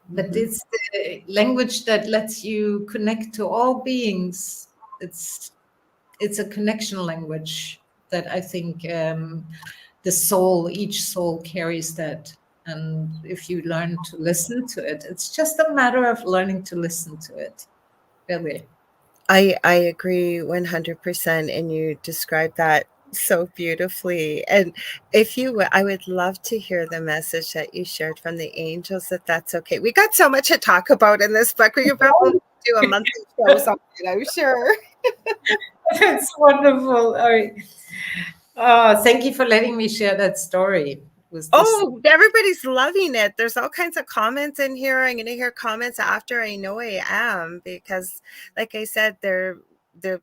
B: But
A: Mhm.
B: it's the language that lets you connect to all beings. It's a connection language that I think each soul carries that. And if you learn to listen to it, it's just a matter of learning to listen to it, really.
A: I agree 100%, and you described that so beautifully. And if you would, I would love to hear the message that you shared from the angels, if that's okay. We got so much to talk about in this book. We could probably do a monthly show something, I'm sure.
B: That's wonderful. All right. Thank you for letting me share that story. Was this?
A: Oh, everybody's loving it. There's all kinds of comments in here. I'm going to hear comments after. I know I am, because, like I said, they're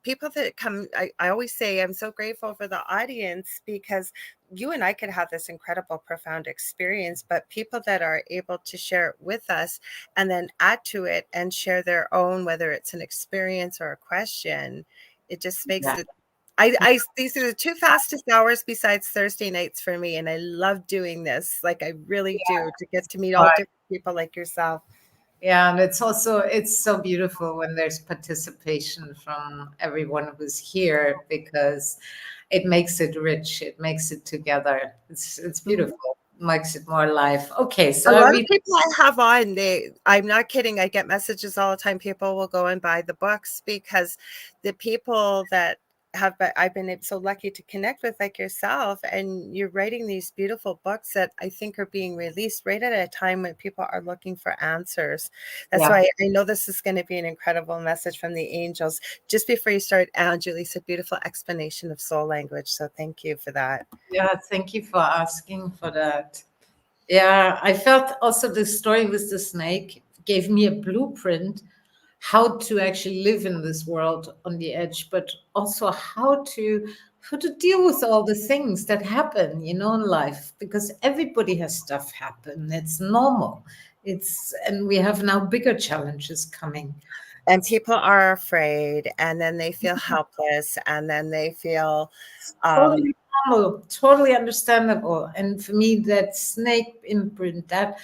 A: people that come. I always say I'm so grateful for the audience, because you and I could have this incredible, profound experience, but people that are able to share it with us and then add to it and share their own, whether it's an experience or a question, it just makes
B: Yeah.
A: it. These are the two fastest hours besides Thursday nights for me, and I love doing this. Like, I really do, to get to meet all
B: Right.
A: different people like yourself.
B: Yeah, and it's so beautiful when there's participation from everyone who's here because it makes it rich. It makes it together. It's
A: Mhm.
B: beautiful. Makes it more alive. Okay,
A: A
B: so I
A: lot of
B: read.
A: people I have on, I'm not kidding. I get messages all the time. People will go and buy the books, because the people that I've been so lucky to connect with, like yourself, and you're writing these beautiful books that I think are being released right at a time when people are looking for answers. That's
B: Yeah,
A: why I know this is going to be an incredible message from the angels. Just before you start, Julie said beautiful explanation of soul language. So thank you for that.
B: yeah. Thank you for asking for that. Yeah, I felt also the story with the snake gave me a blueprint how to actually live in this world on the edge, but also how to deal with all the things that happen, in life, because everybody has stuff happen. It's normal. And we have now bigger challenges coming.
A: And people are afraid, and then they feel helpless, and then they feel um,
B: Totally normal, totally understandable. And for me, that snake imprint, that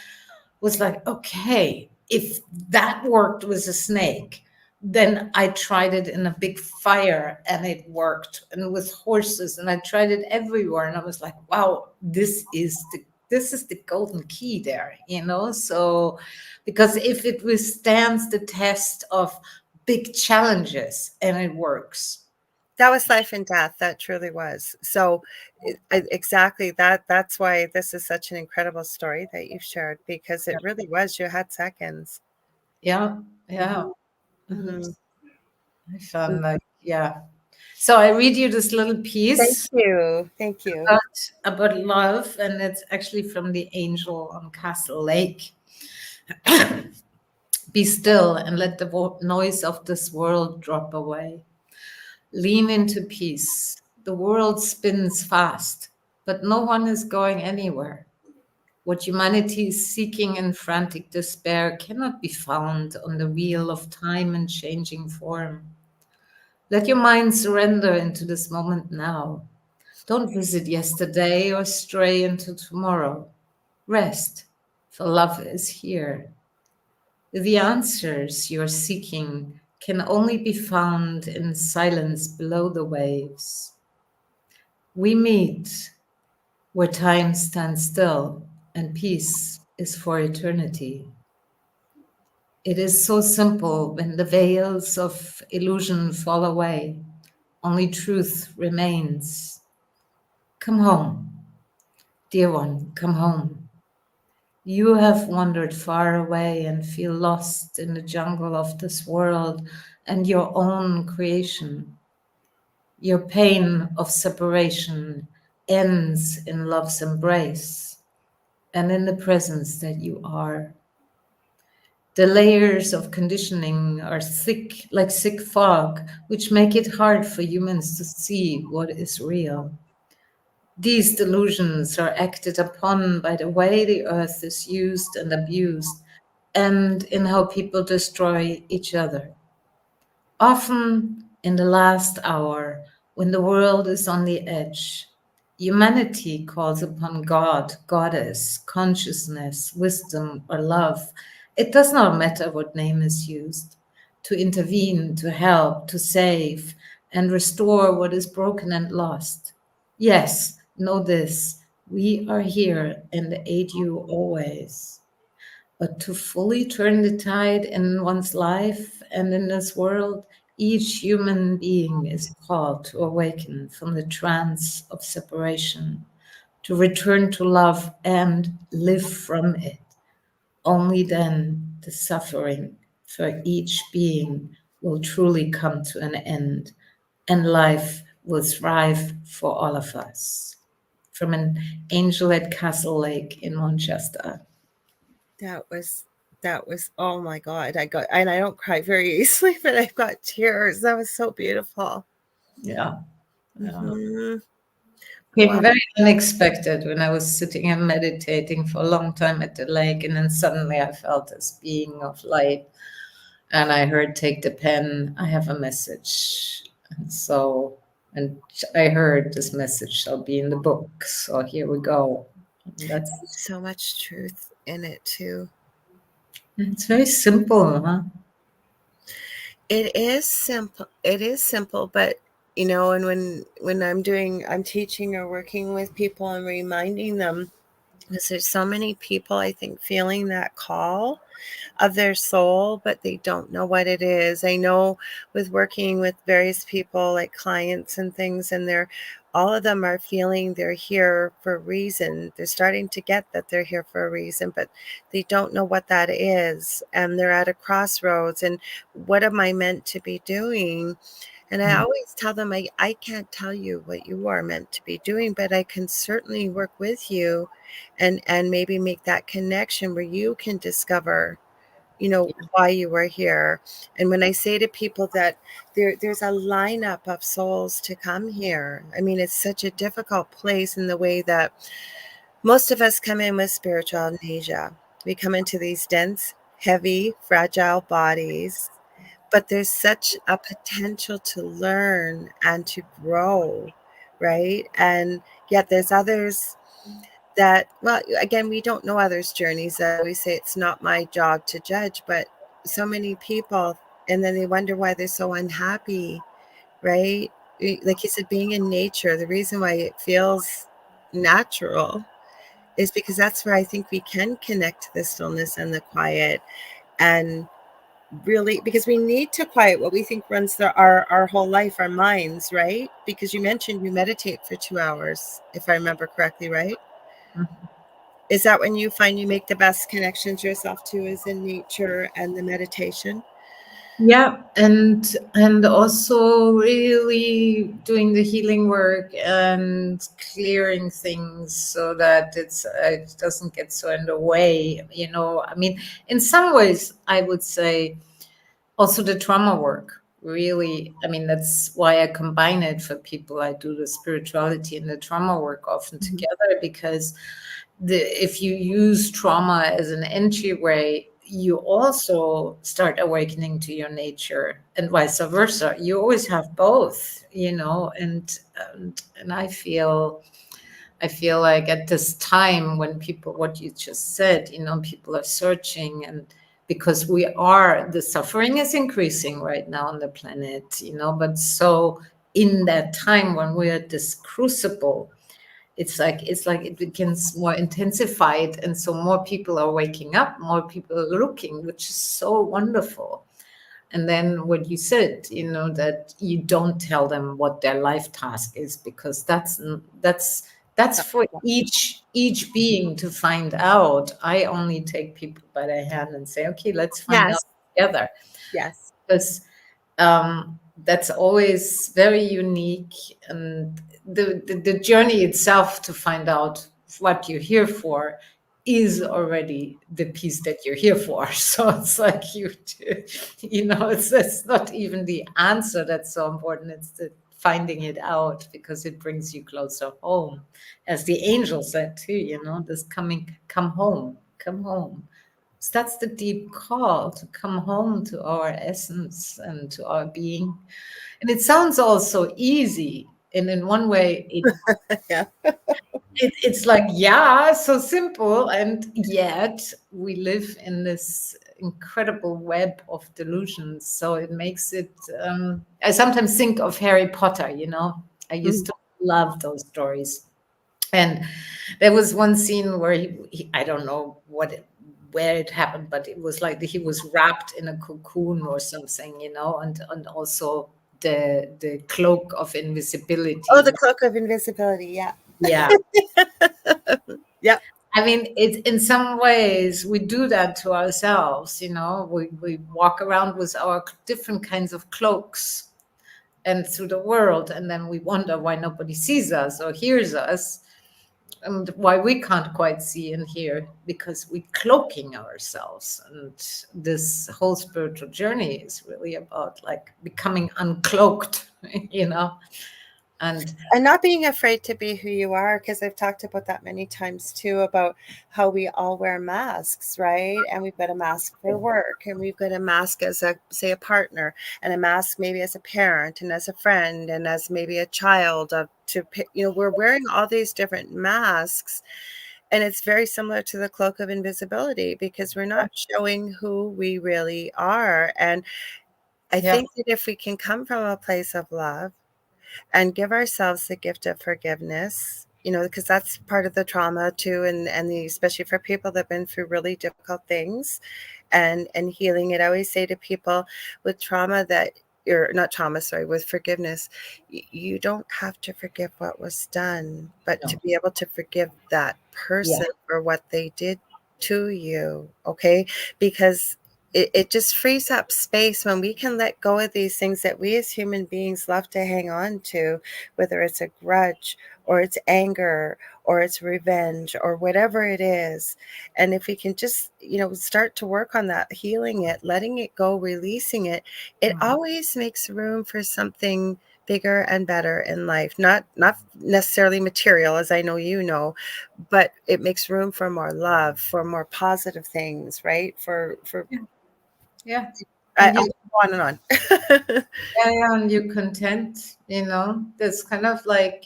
B: was like, okay, if that worked with a snake, then I tried it in a big fire and it worked, and with horses, and I tried it everywhere. And I was like, wow, this is the golden key there. So because if it withstands the test of big challenges and it works.
A: that was life and death. That truly was. So exactly that's why this is such an incredible story that you've shared, because it really was. You had seconds.
B: Yeah,
A: Hmm.
B: yeah.
A: Hmm.
B: I found like, yeah. So I read you this little
A: Thank
B: piece
A: you. Thank you.
B: about love, and it's actually from the angel on Castle Lake. Be still and let the noise of this world drop away. Lean into peace. The world spins fast, but no one is going anywhere. What humanity is seeking in frantic despair cannot be found on the wheel of time and changing form. Let your mind surrender into this moment now. Don't visit yesterday or stray into tomorrow. Rest, for love is here. The answers you're seeking can only be found in silence below the waves. We meet where time stands still and peace is for eternity. It is so simple when the veils of illusion fall away, only truth remains. Come home, dear one, come home. You have wandered far away and feel lost in the jungle of this world and your own creation. Your pain of separation ends in love's embrace and in the presence that you are. The layers of conditioning are thick, like thick fog, which make it hard for humans to see what is real. These delusions are acted upon by the way the earth is used and abused, and in how people destroy each other. Often in the last hour, when the world is on the edge, humanity calls upon God, Goddess, consciousness, wisdom, or love. It does not matter what name is used, to intervene, to help, to save, and restore what is broken and lost. Yes, know this, we are here and aid you always. But to fully turn the tide in one's life and in this world, each human being is called to awaken from the trance of separation, to return to love and live from it. Only then the suffering for each being will truly come to an end, and life will thrive for all of us. From an angel at Castle Lake in Manchester.
A: That was oh my God. And I don't cry very easily, but I've got tears. That was so beautiful.
B: Yeah. Yeah.
A: Mhm.
B: Came
A: Wow.
B: very unexpected when I was sitting and meditating for a long time at the lake, and then suddenly I felt this being of light, and I heard, "Take the pen, I have a message." And I heard this message shall be in the book. So here we go. And
A: So much truth in it too.
B: it's very simple, huh?
A: It is simple. It is simple, but you know, and when I'm teaching or working with people and reminding them, because there's so many people I think feeling that call of their soul, but they don't know what it is. I know with working with various people, like clients and things, and they're all of them are feeling they're here for a reason. They're starting to get that they're here for a reason, but they don't know what that is. And they're at a crossroads. And what am I meant to be doing? And I always tell them, I can't tell you what you are meant to be doing, but I can certainly work with you and maybe make that connection where you can discover, you know, why you were here. And when I say to people that there's a lineup of souls to come here, I mean, it's such a difficult place in the way that most of us come in with spiritual amnesia. We come into these dense, heavy, fragile bodies, but there's such a potential to learn and to grow, right? And yet there's others that, well, again, we don't know others' journeys. I always say it's not my job to judge, but so many people, and then they wonder why they're so unhappy, right? Like you said, being in nature, the reason why it feels natural is because that's where I think we can connect to the stillness and the quiet, and really, because we need to quiet what we think runs our whole life, our minds, right? Because you mentioned you meditate for 2 hours, if I remember correctly, right? Is that when you find you make the best connections yourself to, is in nature and the meditation?
B: Yeah, and also really doing the healing work and clearing things so that it doesn't get so in the way. You know, I mean, in some ways, I would say also the trauma work. Really, I mean, that's why I combine it for people. I do the spirituality and the trauma work often together because if you use trauma as an entryway, you also start awakening to your nature, and vice versa. You always have both, you know. And I feel like at this time when people, what you just said, you know, people are searching and because the suffering is increasing right now on the planet, but so in that time when we're at this crucible, it's like it becomes more intensified, and so more people are waking up, more people are looking, which is so wonderful. And then what you said, that you don't tell them what their life task is, because that's for each being to find out. I only take people by their hand and say, okay, let's find out
A: Yes.
B: together,
A: Yes.
B: because that's always very unique. And the journey itself to find out what you're here for is already the piece that you're here for. So it's like it's not even the answer that's so important, it's the finding it out, because it brings you closer home, as the angel said too, this come home, come home. So that's the deep call, to come home to our essence and to our being. And it sounds all so easy. And in one way,
A: Yeah.
B: it's like, yeah, so simple. And yet we live in this incredible web of delusions. So it makes it, I sometimes think of Harry Potter, I used
A: Mhm.
B: to love those stories. And there was one scene where he I don't know where it happened, but it was like he was wrapped in a cocoon or something, and also the cloak of
A: Oh,
B: invisibility.
A: the cloak of invisibility. Yeah.
B: Yeah.
A: Yeah.
B: I mean, it's in some ways we do that to ourselves, we walk around with our different kinds of cloaks and through the world, and then we wonder why nobody sees us or hears us, and why we can't quite see and hear, because we're cloaking ourselves. And this whole spiritual journey is really about like becoming uncloaked, and
A: And not being afraid to be who you are, because I've talked about that many times too, about how we all wear masks, right? And we've got a mask for work, and we've got a mask as a, say, a partner, and a mask maybe as a parent and as a friend and as maybe a child of we're wearing all these different masks. And it's very similar to the cloak of invisibility, because we're not showing who we really are. And I
B: yeah,
A: think that if we can come from a place of love and give ourselves the gift of forgiveness, because that's part of the trauma too, and especially for people that have been through really difficult things, and healing it. I always say to people with trauma that you're not trauma, sorry, with forgiveness, you don't have to forgive what was done, but to
B: no,
A: be able to forgive that
B: yeah,
A: person for what they did to you. Okay. Because it just frees up space when we can let go of these things that we as human beings love to hang on to, whether it's a grudge or it's anger or it's revenge or whatever it is. And if we can just, start to work on that, healing it, letting it go, releasing it, it always makes room for something bigger and better in life. Not necessarily material, as I know but it makes room for more love, for more positive things, right? For
B: yeah, yeah. And
A: I'll
B: you,
A: go on and on.
B: yeah, and you're content, That's kind of like,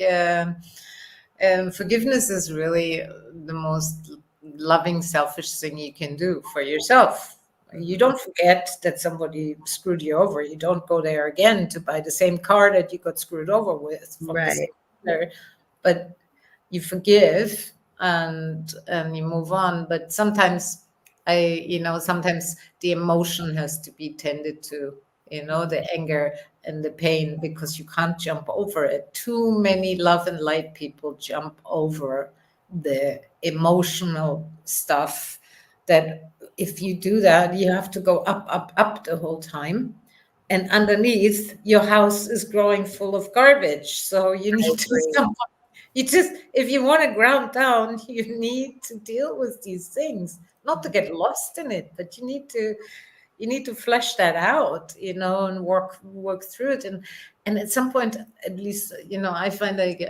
B: forgiveness is really the most loving, selfish thing you can do for yourself. You don't forget that somebody screwed you over. You don't go there again to buy the same car that you got screwed over with from the same
A: Right.
B: dealer, but you forgive, and you move on. But sometimes sometimes the emotion has to be tended to, the anger and the pain, because you can't jump over it. Too many love and light people jump over the emotional stuff, that if you do that, you have to go up, up, up the whole time. And underneath, your house is growing full of garbage. So you
A: I
B: need to
A: agree.
B: if you want to ground down, you need to deal with these things, not to get lost in it, but you need to flesh that out, and work through it. And at some point, at least, I find like,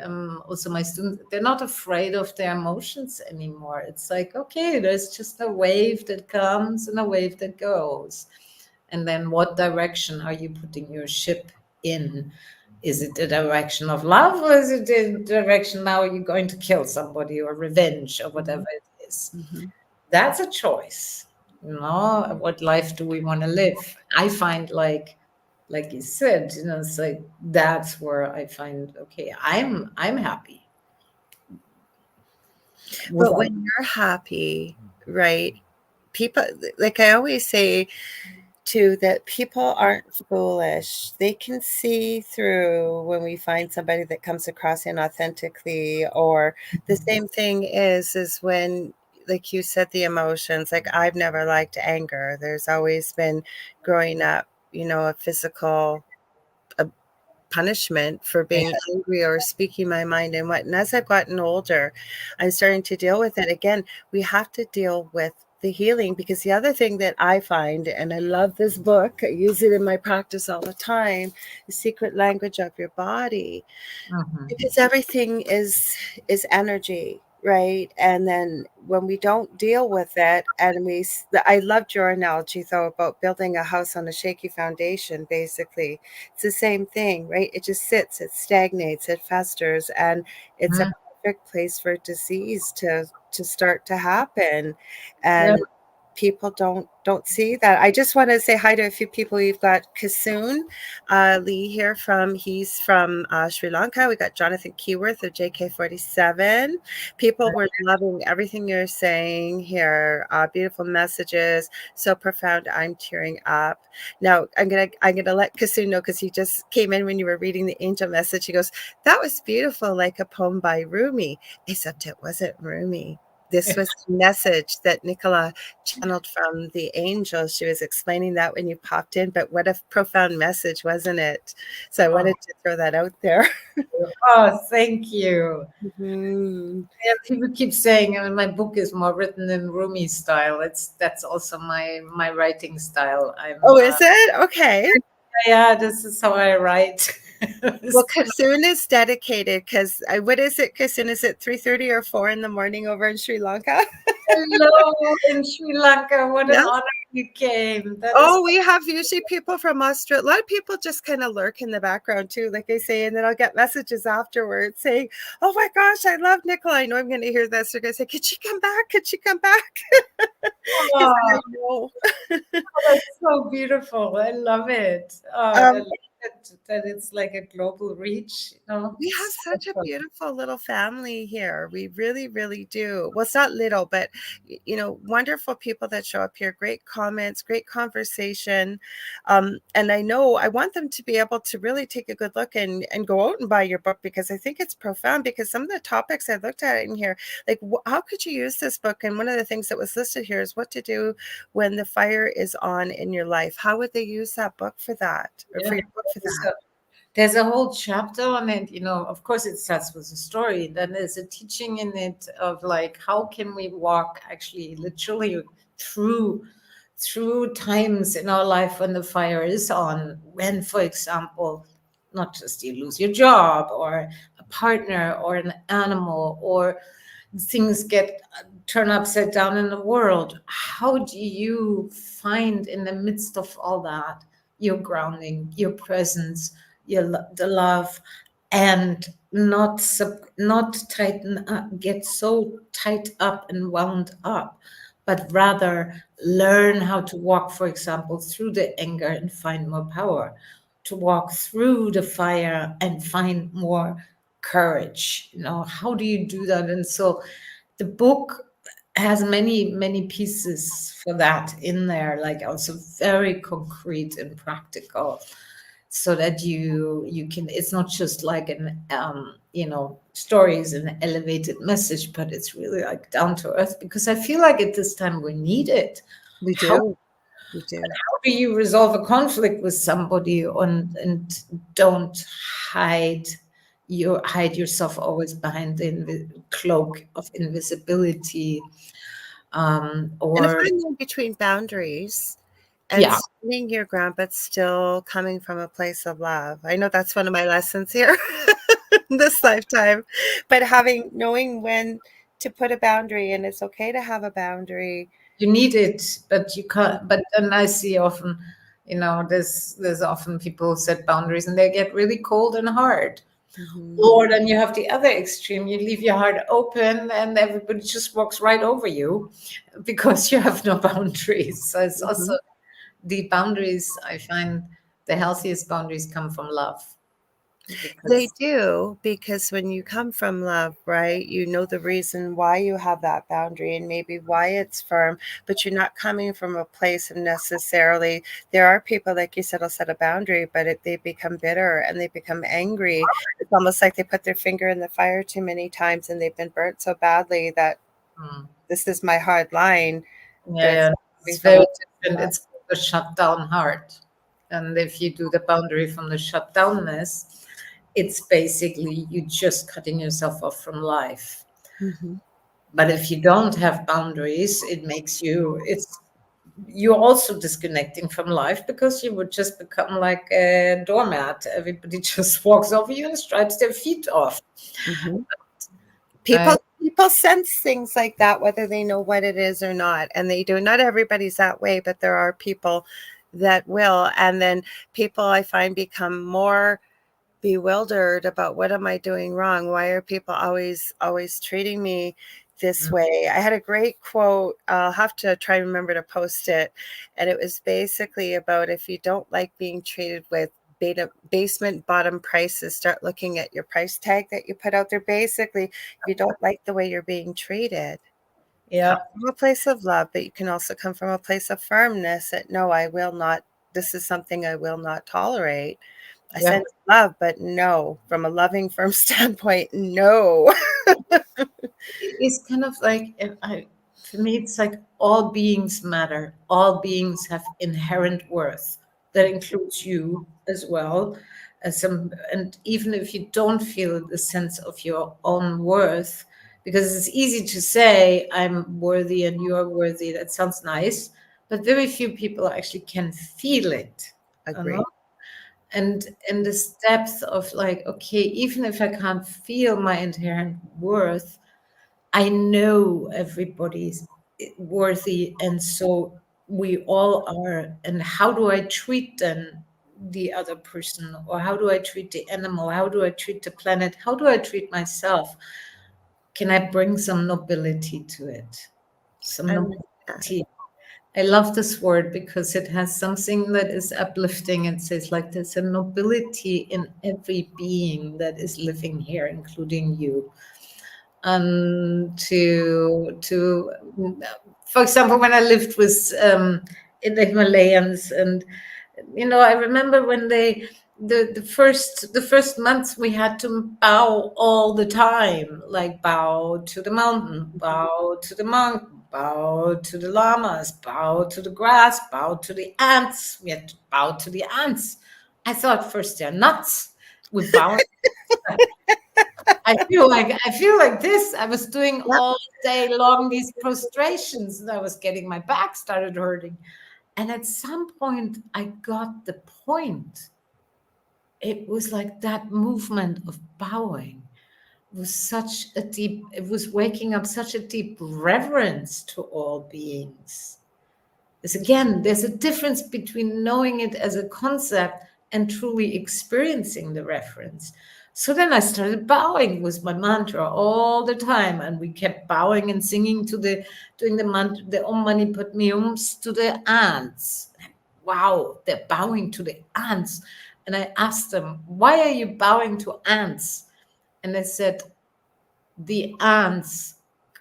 B: also my students, they're not afraid of their emotions anymore. It's like, okay, there's just a wave that comes and a wave that goes. And then what direction are you putting your ship in? Is it the direction of love, or is it the direction now you're going to kill somebody, or revenge, or whatever
A: Mhm.
B: it is?
A: Mhm.
B: That's a choice. What life do we want to live? I find, like you said, it's like that's where I find, okay, I'm happy
A: But
B: without.
A: when you're happy, right? People, like I always say too, that people aren't foolish. They can see through when we find somebody that comes across inauthentically, or the same thing is when, like you said, the emotions. Like I've never liked anger. There's always been, growing up, a physical punishment for
B: Yeah.
A: being angry or speaking my mind and what. And as I've gotten older, I'm starting to deal with it. Again, we have to deal with the healing, because the other thing that I find, and I love this book, I use it in my practice all the time, the secret language of your body,
B: Mhm.
A: because everything is energy, right? And then when we don't deal with it, and I loved your analogy though about building a house on a shaky foundation. Basically, it's the same thing, right? It just sits, it stagnates, it festers, and it's a
B: Mhm.
A: perfect place for disease to start to happen.
B: Yeah.
A: And people don't see that. I just want to say hi to a few people. We've got Kasoon Lee here he's from Sri Lanka. We got Jonathan Keyworth of JK47. People were loving everything you're saying here. Beautiful messages, so profound. I'm tearing up. Now I'm gonna let Kasoon know, because he just came in when you were reading the angel message. He goes, "That was beautiful, like a poem by Rumi," except it wasn't Rumi. This was the message that Nicola channeled from the angel. She was explaining that when you popped in, but what a profound message, wasn't it? So I
B: Oh,
A: wanted to throw that out there.
B: oh, thank you.
A: Mhm.
B: Yeah, people keep saying, my book is more written in Rumi style. That's also my writing style.
A: Oh, is it? Okay.
B: Yeah, this is how I write.
A: Well, Kasoon is dedicated, because what is it, Kasoon? Is it 3:30 or 4 in the morning over in Sri Lanka?
B: Hello in Sri Lanka. What an
A: Yeah.
B: honor you came. That is
A: Oh, we have usually people from Australia. A lot of people just kind of lurk in the background too, like I say, and then I'll get messages afterwards saying, "Oh my gosh, I love Nicola. I know I'm going to hear this." They're going to say, "Could she come back? Could she come back?" Because
B: oh,
A: I know.
B: that's so beautiful. I love it. I
A: Um,
B: love that it's like a global reach.
A: We have
B: So
A: such a
B: fun.
A: beautiful little family here. We really, really do. Well, it's not little, but wonderful people that show up here. Great comments, great conversation. And I know I want them to be able to really take a good look and go out and buy your book, because I think it's profound. Because some of the topics I looked at in here, like how could you use this book? And one of the things that was listed here is what to do when the fire is on in your life. How would they use that book for that, or for
B: Yeah.
A: your book for that?
B: There's a whole chapter on it. Of course, it starts with a story. Then there's a teaching in it of like, how can we walk actually literally through times in our life when the fire is on, when, for example, not just you lose your job or a partner or an animal, or things get turn upside down in the world. How do you find in the midst of all that your grounding, your presence, the love, and not tighten up, get so tight up and wound up, but rather learn how to walk, for example, through the anger and find more power, to walk through the fire and find more courage. How do you do that? And so the book has many pieces for that in there, like also very concrete and practical, so that you can, it's not just like an stories and elevated message, but it's really like down to earth, because I feel like at this time we need it.
A: We
B: how
A: do. We do.
B: how do you resolve a conflict with somebody and don't hide hide yourself always behind the cloak of invisibility,
A: And
B: or
A: finding between boundaries and
B: yeah.
A: standing your ground, but still coming from a place of love. I know that's one of my lessons here this lifetime, but knowing when to put a boundary, and it's okay to have a boundary.
B: You need it, but you can't. But then I see often, there's often people who set boundaries and they get really cold and hard.
A: Mm-hmm.
B: Or then you have the other extreme, you leave your heart open and everybody just walks right over you because you have no boundaries. So it's also
A: Mm-hmm.
B: the boundaries, I find the healthiest boundaries come from love.
A: They
B: Because
A: do, because when you come from love, right, you know the reason why you have that boundary and maybe why it's firm, but you're not coming from a place of necessarily. There are people, like you said, will set a boundary, but they become bitter and they become angry. It's almost like they put their finger in the fire too many times and they've been burnt so badly that
B: mm,
A: this is my hard line.
B: yeah,
A: That's
B: yeah,
A: coming
B: it's
A: from
B: very
A: a
B: different. It's called the shutdown heart. And if you do the boundary from the shutdownness, it's basically you just cutting yourself off from life.
A: mm-hmm.
B: But if you don't have boundaries, it makes you, it's, you're also disconnecting from life because you would just become like a doormat. Everybody just walks over you and strikes their feet off.
A: Mm-hmm.
B: Uh,
A: People sense things like that, whether they know what it is or not, and they do. Not everybody's that way, but there are people that will. And then people, I find, become more bewildered about, what am I doing wrong? Why are people always treating me this way? I had a great quote. I'll have to try and remember to post it. And it was basically about, if you don't like being treated with basement bottom prices, start looking at your price tag that you put out there. Basically, if you don't like the way you're being treated, come
B: yeah,
A: from a place of love, but you can also come from a place of firmness that, no, I will not, this is something I will not tolerate. I
B: yeah.
A: sense love, but no, from a loving, firm standpoint, no.
B: It's kind of like, for me, it's like all beings matter. All beings have inherent worth. That includes you as well. As some, and even if you don't feel the sense of your own worth, because it's easy to say I'm worthy and you're worthy. That sounds nice, but very few people actually can feel it. You know?
A: Agree.
B: And this depth of like, okay, even if I can't feel my inherent worth, I know everybody's worthy, and so we all are. And how do I treat then the other person, or how do I treat the animal? How do I treat the planet? How do I treat myself? Can I bring some nobility to it? Some
A: I like that.
B: nobility. I love this word because it has something that is uplifting. It says like there's a nobility in every being that is living here, including you. To for example, when I lived with in the Himalayas, and I remember when the first months we had to bow all the time, like bow to the mountain, bow to the monk, bow to the llamas, bow to the grass, bow to the ants. We had to bow to the ants. I thought first they're nuts. We bow. I feel like this. I was doing
A: Yep.
B: all day long these prostrations, and I was getting my back started hurting. And at some point, I got the point. It was like that movement of bowing was such a deep. It was waking up such a deep reverence to all beings. Is again, there's a difference between knowing it as a concept and truly experiencing the reference. So then I started bowing with my mantra all the time, and we kept bowing and singing to doing the mantra, the Om Mani Padme Hums to the ants. Wow, they're bowing to the ants. And I asked them, why are you bowing to ants? And they said, the ants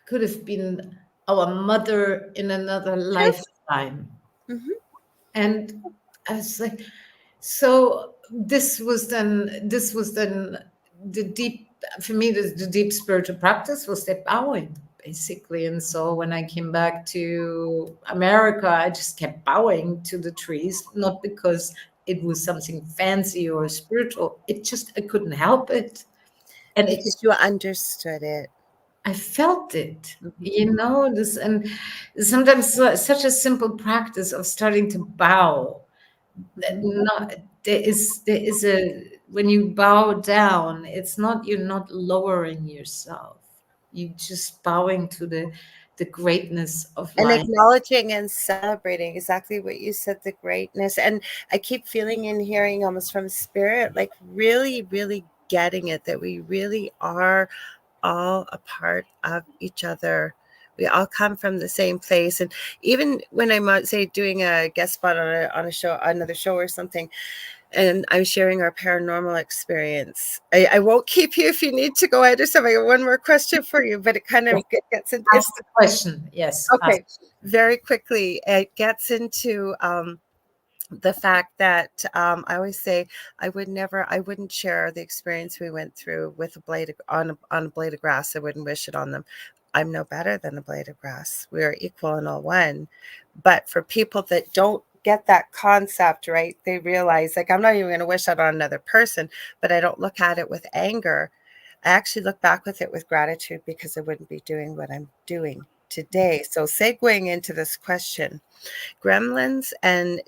B: could have been our mother in another
A: True.
B: lifetime.
A: Mm-hmm.
B: And I was like, so this was then the deep, for me, the deep spiritual practice was the bowing, basically. And so when I came back to America, I just kept bowing to the trees, not because it was something fancy or spiritual. It just, I couldn't help it. And it,
A: Because you understood it.
B: I felt it,
A: Mm-hmm.
B: this, and sometimes such a simple practice of starting to bow.
A: Mm-hmm.
B: Not, there is a, when you bow down, it's not, you're not lowering yourself. You just bowing to the greatness of
A: And
B: life.
A: acknowledging and celebrating exactly what you said, the greatness. And I keep feeling and hearing almost from spirit, like really, really getting it, that we really are all a part of each other. We all come from the same place. And even when I'm, say, doing a guest spot on a show, another show or something, and I'm sharing our paranormal experience, I won't keep you if you need to go ahead or something. I got one more question for you, but it kind of gets into
B: Ask the question. Yes.
A: okay, very quickly. It gets into the fact that I always say I wouldn't share the experience we went through with a blade on a blade of grass. I wouldn't wish it on them. I'm no better than a blade of grass. We are equal and all one. But for people that don't get that concept, right, they realize, like, I'm not even going to wish that on another person, but I don't look at it with anger. I actually look back with it with gratitude, because I wouldn't be doing what I'm doing today. So segueing into this question, gremlins and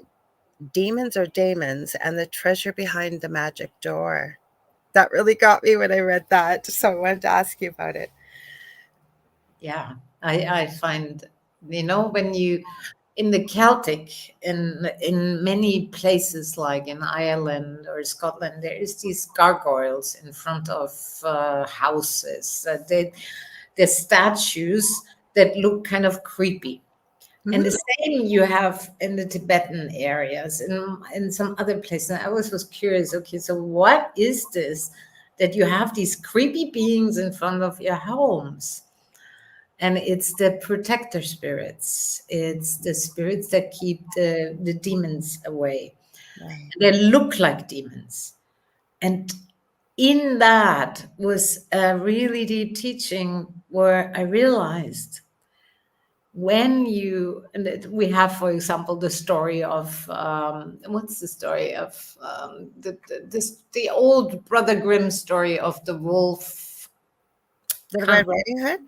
A: demons or daemons and the treasure behind the magic door. That really got me when I read that. So I wanted to ask you about it.
B: Yeah, I find, when you, in the Celtic, in many places like in Ireland or Scotland, there is these gargoyles in front of houses. They're statues that look kind of creepy. And the same you have in the Tibetan areas, in some other places. I always was curious, okay, so what is this that you have these creepy beings in front of your homes? And it's the protector spirits. It's the spirits that keep the demons away.
A: Right.
B: They look like demons. And in that was a really deep teaching where I realized, when you, and we have, for example, the story of what's the story of the old Brother Grimm story of the wolf.
A: The Red Riding Hood?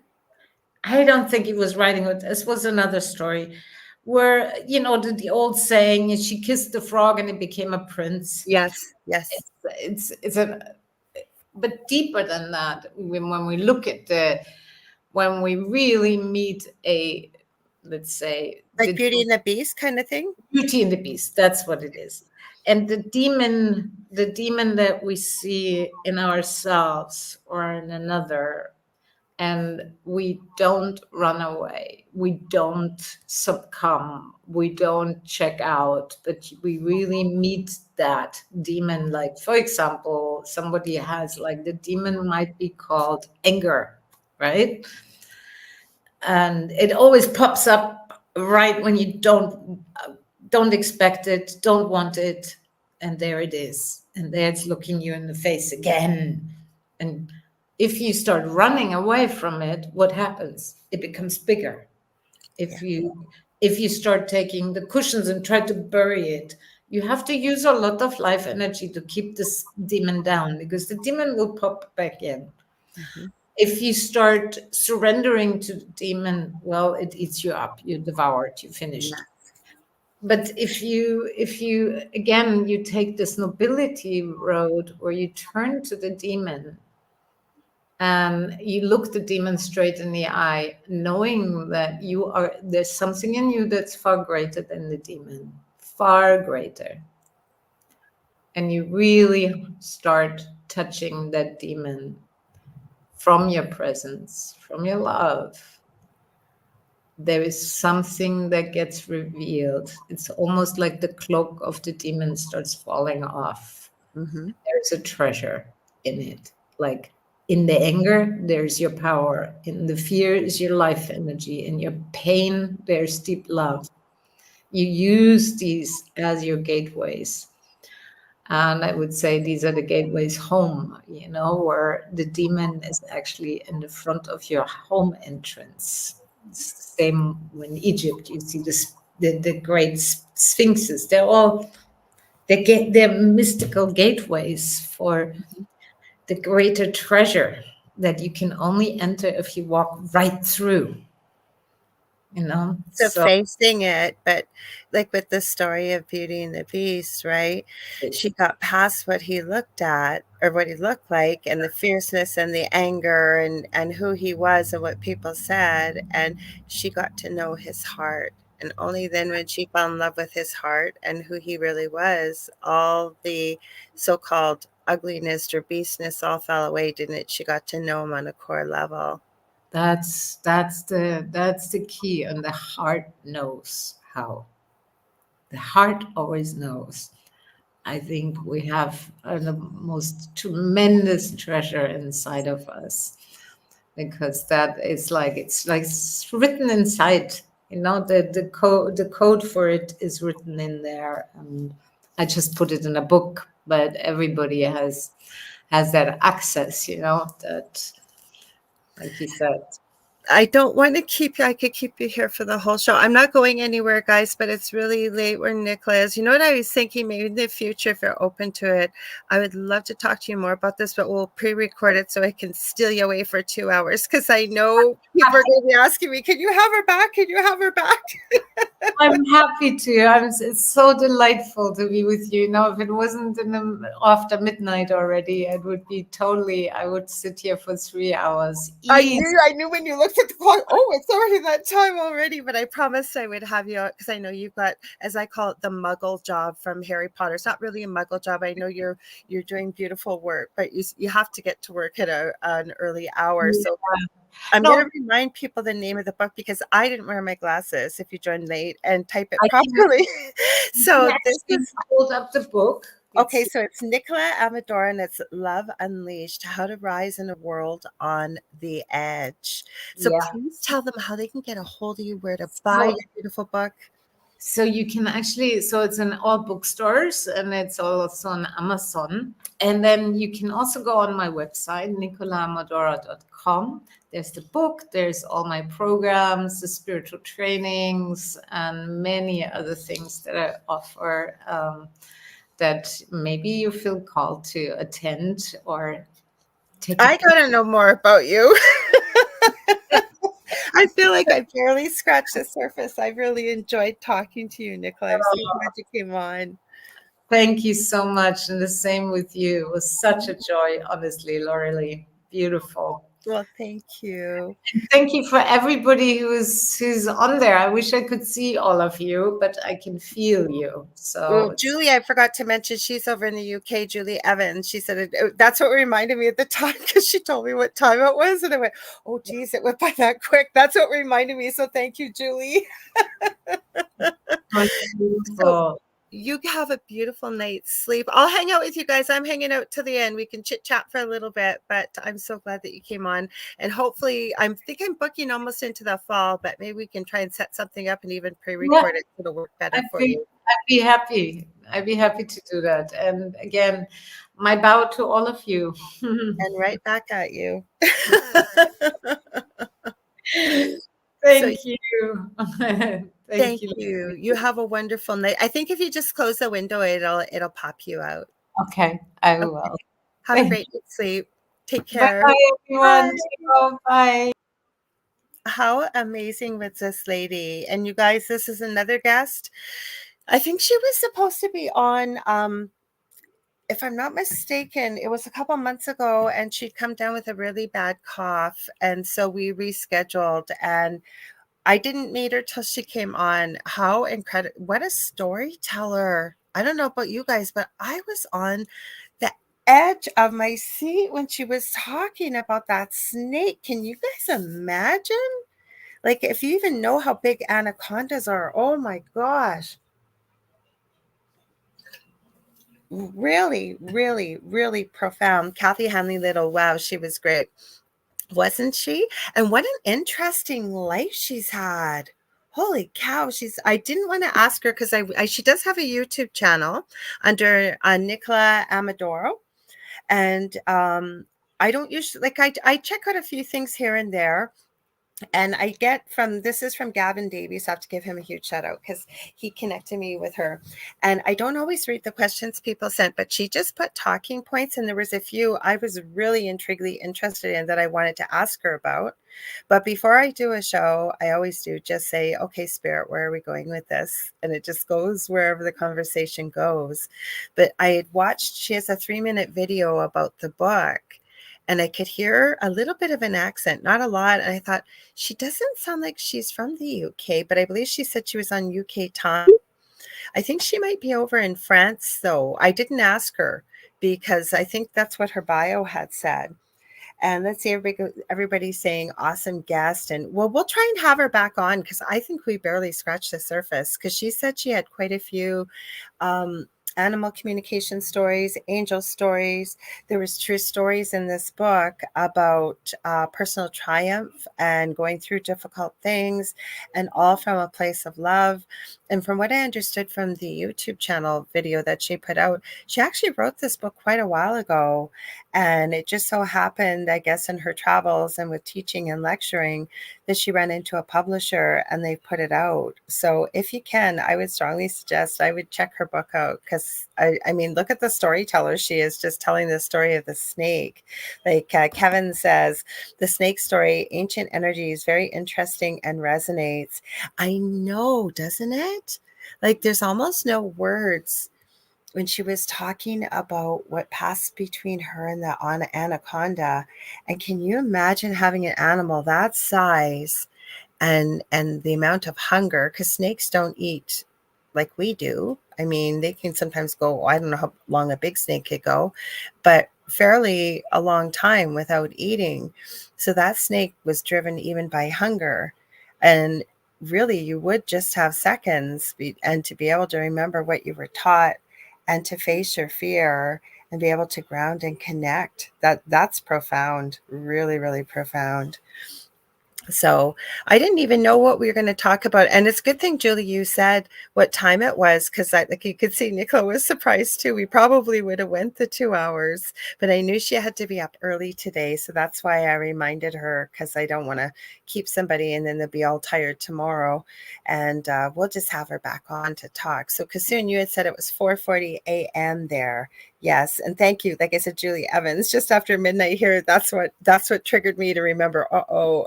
B: I don't think it was Riding Hood. This was another story where, the old saying, she kissed the frog and it became a prince.
A: Yes, yes.
B: It's a, but deeper than that, when we look at when we really meet a, let's say,
A: Like
B: the
A: Beauty and the Beast kind of thing?
B: Beauty and the Beast, that's what it is. And the demon that we see in ourselves or in another, and we don't run away, we don't succumb, we don't check out, but we really meet that demon. Like, for example, somebody has, like, the demon might be called anger, right? And it always pops up right when you don't expect it, don't want it, and there it is, and there it's looking you in the face again. And if you start running away from it, what happens? It becomes bigger. If you start taking the cushions and try to bury it, you have to use a lot of life energy to keep this demon down, because the demon will pop back in. If you start surrendering to the demon, well, it eats you up, you devour it, you finished. But if you again, you take this nobility road where you turn to the demon and you look the demon straight in the eye, knowing that there's something in you that's far greater than the demon, far greater. And you really start touching that demon from your presence, from your love. There is something that gets revealed. It's almost like the cloak of the demon starts falling off. There's a treasure in it. Like, in the anger, there's your power. In the fear is your life energy. In your pain, there's deep love. You use these as your gateways. And I would say these are the gateways home, where the demon is actually in the front of your home entrance. It's the same when Egypt, you see the great sphinxes. They're mystical gateways for the greater treasure that you can only enter if you walk right through.
A: So
B: So
A: facing it, but like with the story of Beauty and the Beast, right? She got past what he looked at or what he looked like, and the fierceness and the anger and who he was and what people said, and she got to know his heart. And only then, when she fell in love with his heart and who he really was, all the so-called ugliness or beastness all fell away, didn't it? She got to know him on a core level.
B: That's the key, and the heart knows how. The heart always knows. I think we have the most tremendous treasure inside of us, because that is like it's written inside. You know, the code for it is written in there, and I just put it in a book. But everybody has that access. You know, that, like you said.
A: I don't want to keep you. I could keep you here for the whole show. I'm not going anywhere, guys, but it's really late where Nicola is. You know what I was thinking? Maybe in the future, if you're open to it, I would love to talk to you more about this, but we'll pre-record it so I can steal you away for 2 hours, because I know people are going to be asking me, can you have her back? Can you have her back?
B: I'm happy to. It's so delightful to be with you. You know, if it wasn't after midnight already, it would be totally. I would sit here for 3 hours.
A: I knew when you looked at the clock, oh, it's already that time already. But I promised I would have you, because I know you've got, as I call it, the muggle job from Harry Potter. It's not really a muggle job. I know you're doing beautiful work, but you have to get to work at an early hour. So I'm going to remind people the name of the book, because I didn't wear my glasses if you joined late, and type it properly. So this is,
B: hold up the book.
A: Okay, so it's Nicola Amadora, and it's Love Unleashed, How to Rise in a World on the Edge. So please tell them how they can get a hold of you, where to buy your beautiful book.
B: So you can actually, so it's in all bookstores, and it's also on Amazon. And then you can also go on my website, nicolaamadora.com. There's the book, there's all my programs, the spiritual trainings, and many other things that I offer, that maybe you feel called to attend or take.
A: I gotta know more about you. I feel like I barely scratched the surface. I really enjoyed talking to you, Nicola. I'm so glad you came on.
B: Thank you so much. And the same with you. It was such a joy, honestly, Lorilei. Beautiful.
A: Well, thank you.
B: And thank you for everybody who's on there. I wish I could see all of you, but I can feel you. So
A: Julie, I forgot to mention, she's over in the UK, Julie Evans. She said that's what reminded me at the time, because she told me what time it was, and I went, oh geez, it went by that quick. That's what reminded me. So thank you, Julie. So you have a beautiful night's sleep. I'll hang out with you guys. I'm hanging out to the end. We can chit chat for a little bit, but I'm so glad that you came on. And hopefully, I'm booking almost into the fall, but maybe we can try and set something up and even pre-record it so it'll work better for you.
B: I'd be happy. I'd be happy to do that. And again, my bow to all of you.
A: And right back at you.
B: Thank you.
A: Thank you. You have a wonderful night. I think if you just close the window, it'll pop you out.
B: Okay, I will.
A: Have a great night's sleep. Take care.
B: Bye, everyone. Bye.
A: How amazing was this lady? And you guys, this is another guest. I think she was supposed to be on, if I'm not mistaken, it was a couple months ago, and she'd come down with a really bad cough. And so we rescheduled, and I didn't meet her till she came on. How incredible. What a storyteller. I don't know about you guys, but I was on the edge of my seat when she was talking about that snake. Can you guys imagine? Like, if you even know how big anacondas are, oh my gosh. Really, really, really profound. Kathy Hanley Little, wow, she was great. Wasn't she? And what an interesting life she's had. Holy cow. I didn't want to ask her, because she does have a YouTube channel under Nicola Amadora. And I don't usually, I check out a few things here and there. And I get this is from Gavin Davies. I have to give him a huge shout out, because he connected me with her. And I don't always read the questions people sent, but she just put talking points. And there was a few I was really intriguingly interested in that I wanted to ask her about. But before I do a show, I always do just say, okay, Spirit, where are we going with this? And it just goes wherever the conversation goes. But I had watched, she has a 3-minute video about the book. And I could hear a little bit of an accent, not a lot. And I thought, she doesn't sound like she's from the UK, but I believe she said she was on UK time. I think she might be over in France, though. I didn't ask her, because I think that's what her bio had said. And let's see, everybody's saying awesome guest. And well, we'll try and have her back on because I think we barely scratched the surface, because she said she had quite a few um, animal communication stories, angel stories. There was true stories in this book about personal triumph and going through difficult things, and all from a place of love. And from what I understood from the YouTube channel video that she put out, she actually wrote this book quite a while ago. And it just so happened, I guess, in her travels and with teaching and lecturing, that she ran into a publisher and they put it out. So if you can, I would strongly suggest I would check her book out, because I mean, look at the storyteller she is, just telling the story of the snake. Like Kevin says, the snake story, ancient energies, very interesting and resonates. I know, doesn't it? Like there's almost no words when she was talking about what passed between her and the anaconda. And can you imagine having an animal that size and the amount of hunger? Because snakes don't eat like we do. I mean, they can sometimes go, I don't know how long a big snake could go, but fairly a long time without eating. So that snake was driven even by hunger. And really, you would just have seconds, and to be able to remember what you were taught and to face your fear and be able to ground and connect. That's profound, really, really profound. So I didn't even know what we were going to talk about. And it's a good thing, Julie, you said what time it was, because like you could see Nicola was surprised too. We probably would have went the 2 hours, but I knew she had to be up early today. So that's why I reminded her, because I don't want to keep somebody and then they'll be all tired tomorrow. And we'll just have her back on to talk. So Kasoon, you had said it was 4:40 a.m. there. Yes, and thank you. Like I said, Julie Evans, just after midnight here, that's what triggered me to remember,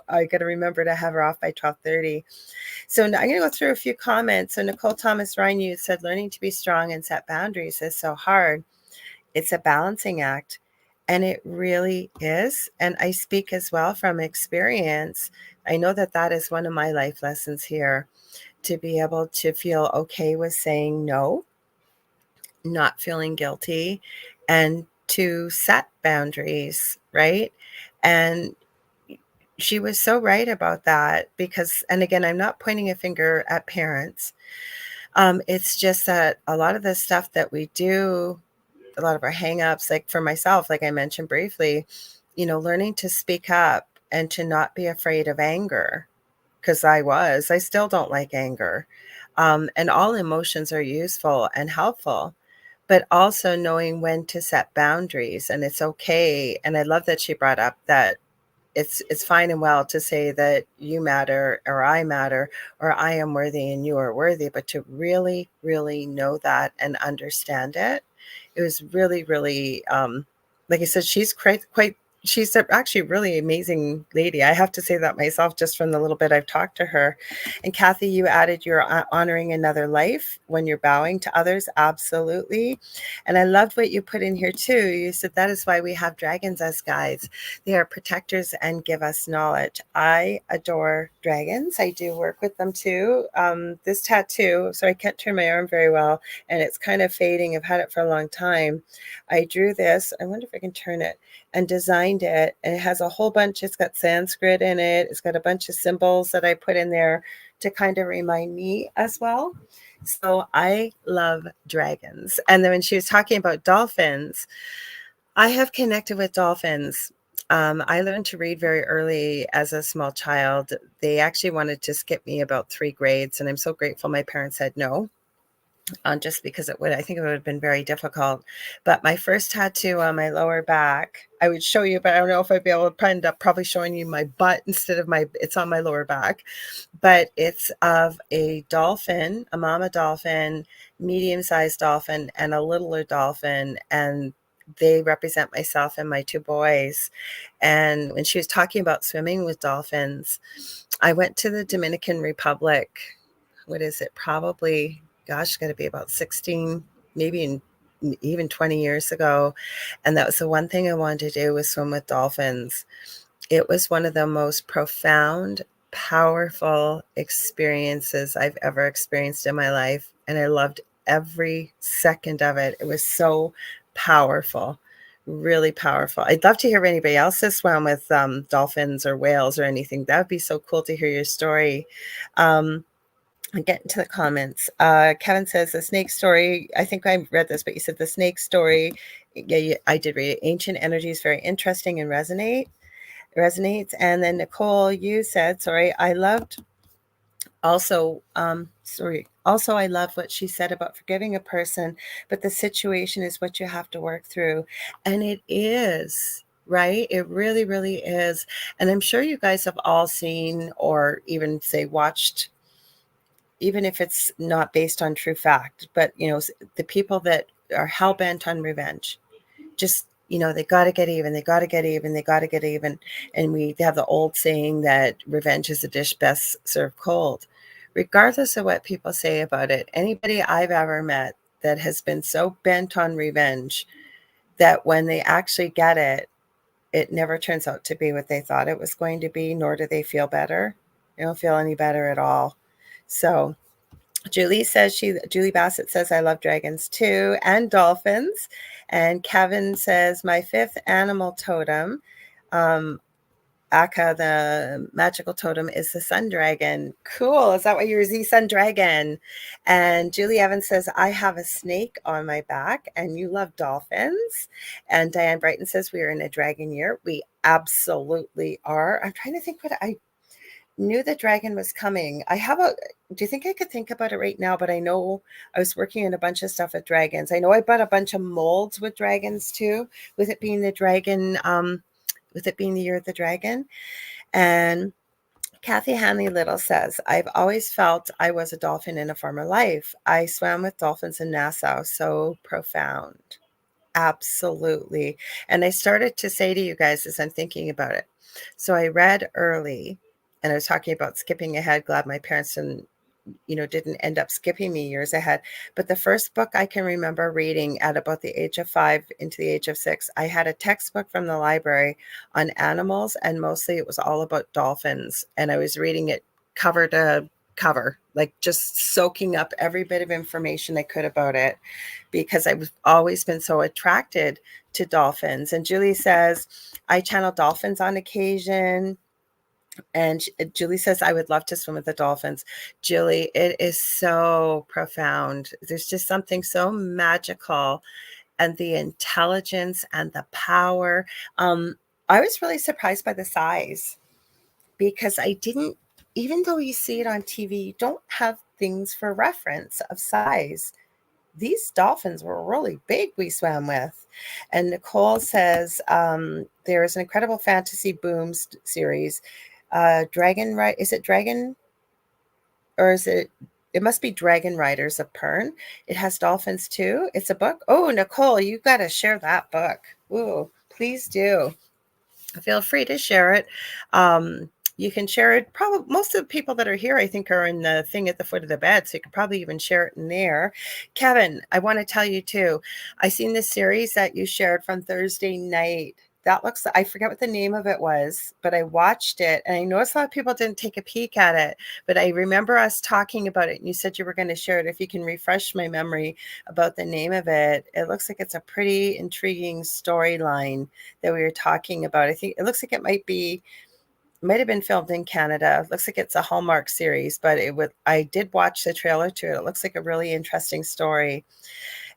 A: I got to remember to have her off by 12:30. So I'm going to go through a few comments. So Nicole Thomas Ryan, you said learning to be strong and set boundaries is so hard. It's a balancing act, and it really is. And I speak as well from experience. I know that is one of my life lessons here, to be able to feel okay with saying no, not feeling guilty, and to set boundaries, right? And she was so right about that, because, and again, I'm not pointing a finger at parents. It's just that a lot of the stuff that we do, a lot of our hangups, like for myself, like I mentioned briefly, learning to speak up and to not be afraid of anger, because I still don't like anger. And all emotions are useful and helpful, but also knowing when to set boundaries, and it's okay. And I love that she brought up that it's fine and well to say that you matter, or I matter, or I am worthy and you are worthy, but to really, really know that and understand it. It was really, really, like I said, she's actually a really amazing lady. I have to say that myself, just from the little bit I've talked to her. And Kathy, you added you're honoring another life when you're bowing to others. Absolutely. And I loved what you put in here too. You said that is why we have dragons as guides. They are protectors and give us knowledge. I adore dragons. I do work with them too. This tattoo, so I can't turn my arm very well, and it's kind of fading. I've had it for a long time. I drew this. I wonder if I can turn it, and designed it. And it has a whole bunch. It's got Sanskrit in it. It's got a bunch of symbols that I put in there to kind of remind me as well. So I love dragons. And then when she was talking about dolphins, I have connected with dolphins. I learned to read very early as a small child. They actually wanted to skip me about 3 grades, and I'm so grateful my parents said no, just because I think it would have been very difficult. But my first tattoo on my lower back, I would show you, but I don't know if I'd be able to end up probably showing you my butt instead of it's on my lower back. But it's of a dolphin, a mama dolphin, medium-sized dolphin, and a littler dolphin. And they represent myself and my 2 boys. And when she was talking about swimming with dolphins, I went to the Dominican Republic. What is it? Probably, gosh, it's got to be about 16, maybe even 20 years ago. And that was the one thing I wanted to do, was swim with dolphins. It was one of the most profound, powerful experiences I've ever experienced in my life. And I loved every second of it. It was so powerful, really powerful. I'd love to hear if anybody else has swam with dolphins or whales or anything. That would be so cool to hear your story. Get into the comments. Kevin says the snake story. I think I read this, but you said the snake story. Yeah, I did read it. Ancient energy is very interesting and resonates. And then Nicole, you said, sorry, I loved also, also I love what she said about forgiving a person, but the situation is what you have to work through. And it is, right? It really, really is. And I'm sure you guys have all seen or even say watched, even if it's not based on true fact, but the people that are hell-bent on revenge, just they got to get even, they got to get even, they got to get even. And we have the old saying that revenge is a dish best served cold. Regardless of what people say about it, anybody I've ever met that has been so bent on revenge that when they actually get it, it never turns out to be what they thought it was going to be, nor do they feel better. They don't feel any better at all. So Julie Bassett says, I love dragons too, and dolphins. And Kevin says, my fifth animal totem, Aka, the magical totem, is the sun dragon. Cool. Is that why you're the sun dragon? And Julie Evans says, I have a snake on my back, and you love dolphins. And Diane Brighton says, we are in a dragon year. We absolutely are. I'm trying to think what I knew the dragon was coming. Do you think I could think about it right now? But I know I was working on a bunch of stuff with dragons. I know I bought a bunch of molds with dragons too, with it being the dragon, with it being the year of the dragon. And Kathy Hanley Little says, I've always felt I was a dolphin in a former life. I swam with dolphins in Nassau. So profound. Absolutely. And I started to say to you guys as I'm thinking about it. So I read early, and I was talking about skipping ahead. Glad my parents didn't end up skipping me years ahead. But the first book I can remember reading at about the age of 5 into the age of 6, I had a textbook from the library on animals, and mostly it was all about dolphins. And I was reading it cover to cover, like just soaking up every bit of information I could about it, because I've always been so attracted to dolphins. And Julie says, I channel dolphins on occasion. And Julie says, I would love to swim with the dolphins. Julie, it is so profound. There's just something so magical, and the intelligence and the power. I was really surprised by the size, because I didn't, even though you see it on TV, you don't have things for reference of size. These dolphins were really big we swam with. And Nicole says, there is an incredible fantasy boom series, Dragon, right? Is it Dragon, or is it must be Dragon Riders of Pern. It has dolphins too. It's a book. Oh, Nicole, you got to share that book. Ooh, please do. Feel free to share it. You can share it. Probably most of the people that are here, I think, are in the thing at the foot of the bed. So you could probably even share it in there. Kevin, I want to tell you too, I seen this series that you shared from Thursday night. I forget what the name of it was, but I watched it, and I noticed a lot of people didn't take a peek at it, but I remember us talking about it, and you said you were going to share it. If you can refresh my memory about the name of it. It looks like it's a pretty intriguing storyline that we were talking about. I think it looks like it might have been filmed in Canada. It looks like it's a Hallmark series, but I did watch the trailer to it. It looks like a really interesting story.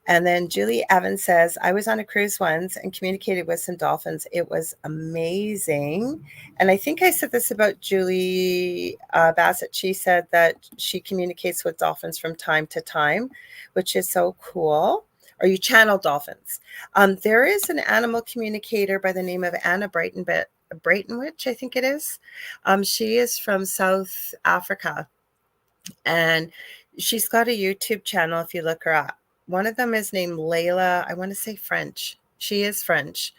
A: And then Julie Evans says, I was on a cruise once and communicated with some dolphins. It was amazing. And I think I said this about Julie Bassett. She said that she communicates with dolphins from time to time, which is so cool. Or you channel dolphins. There is an animal communicator by the name of Anna Breitenwich, I think it is. She is from South Africa, and she's got a YouTube channel if you look her up. One of them is named Layla. I want to say French. She is French.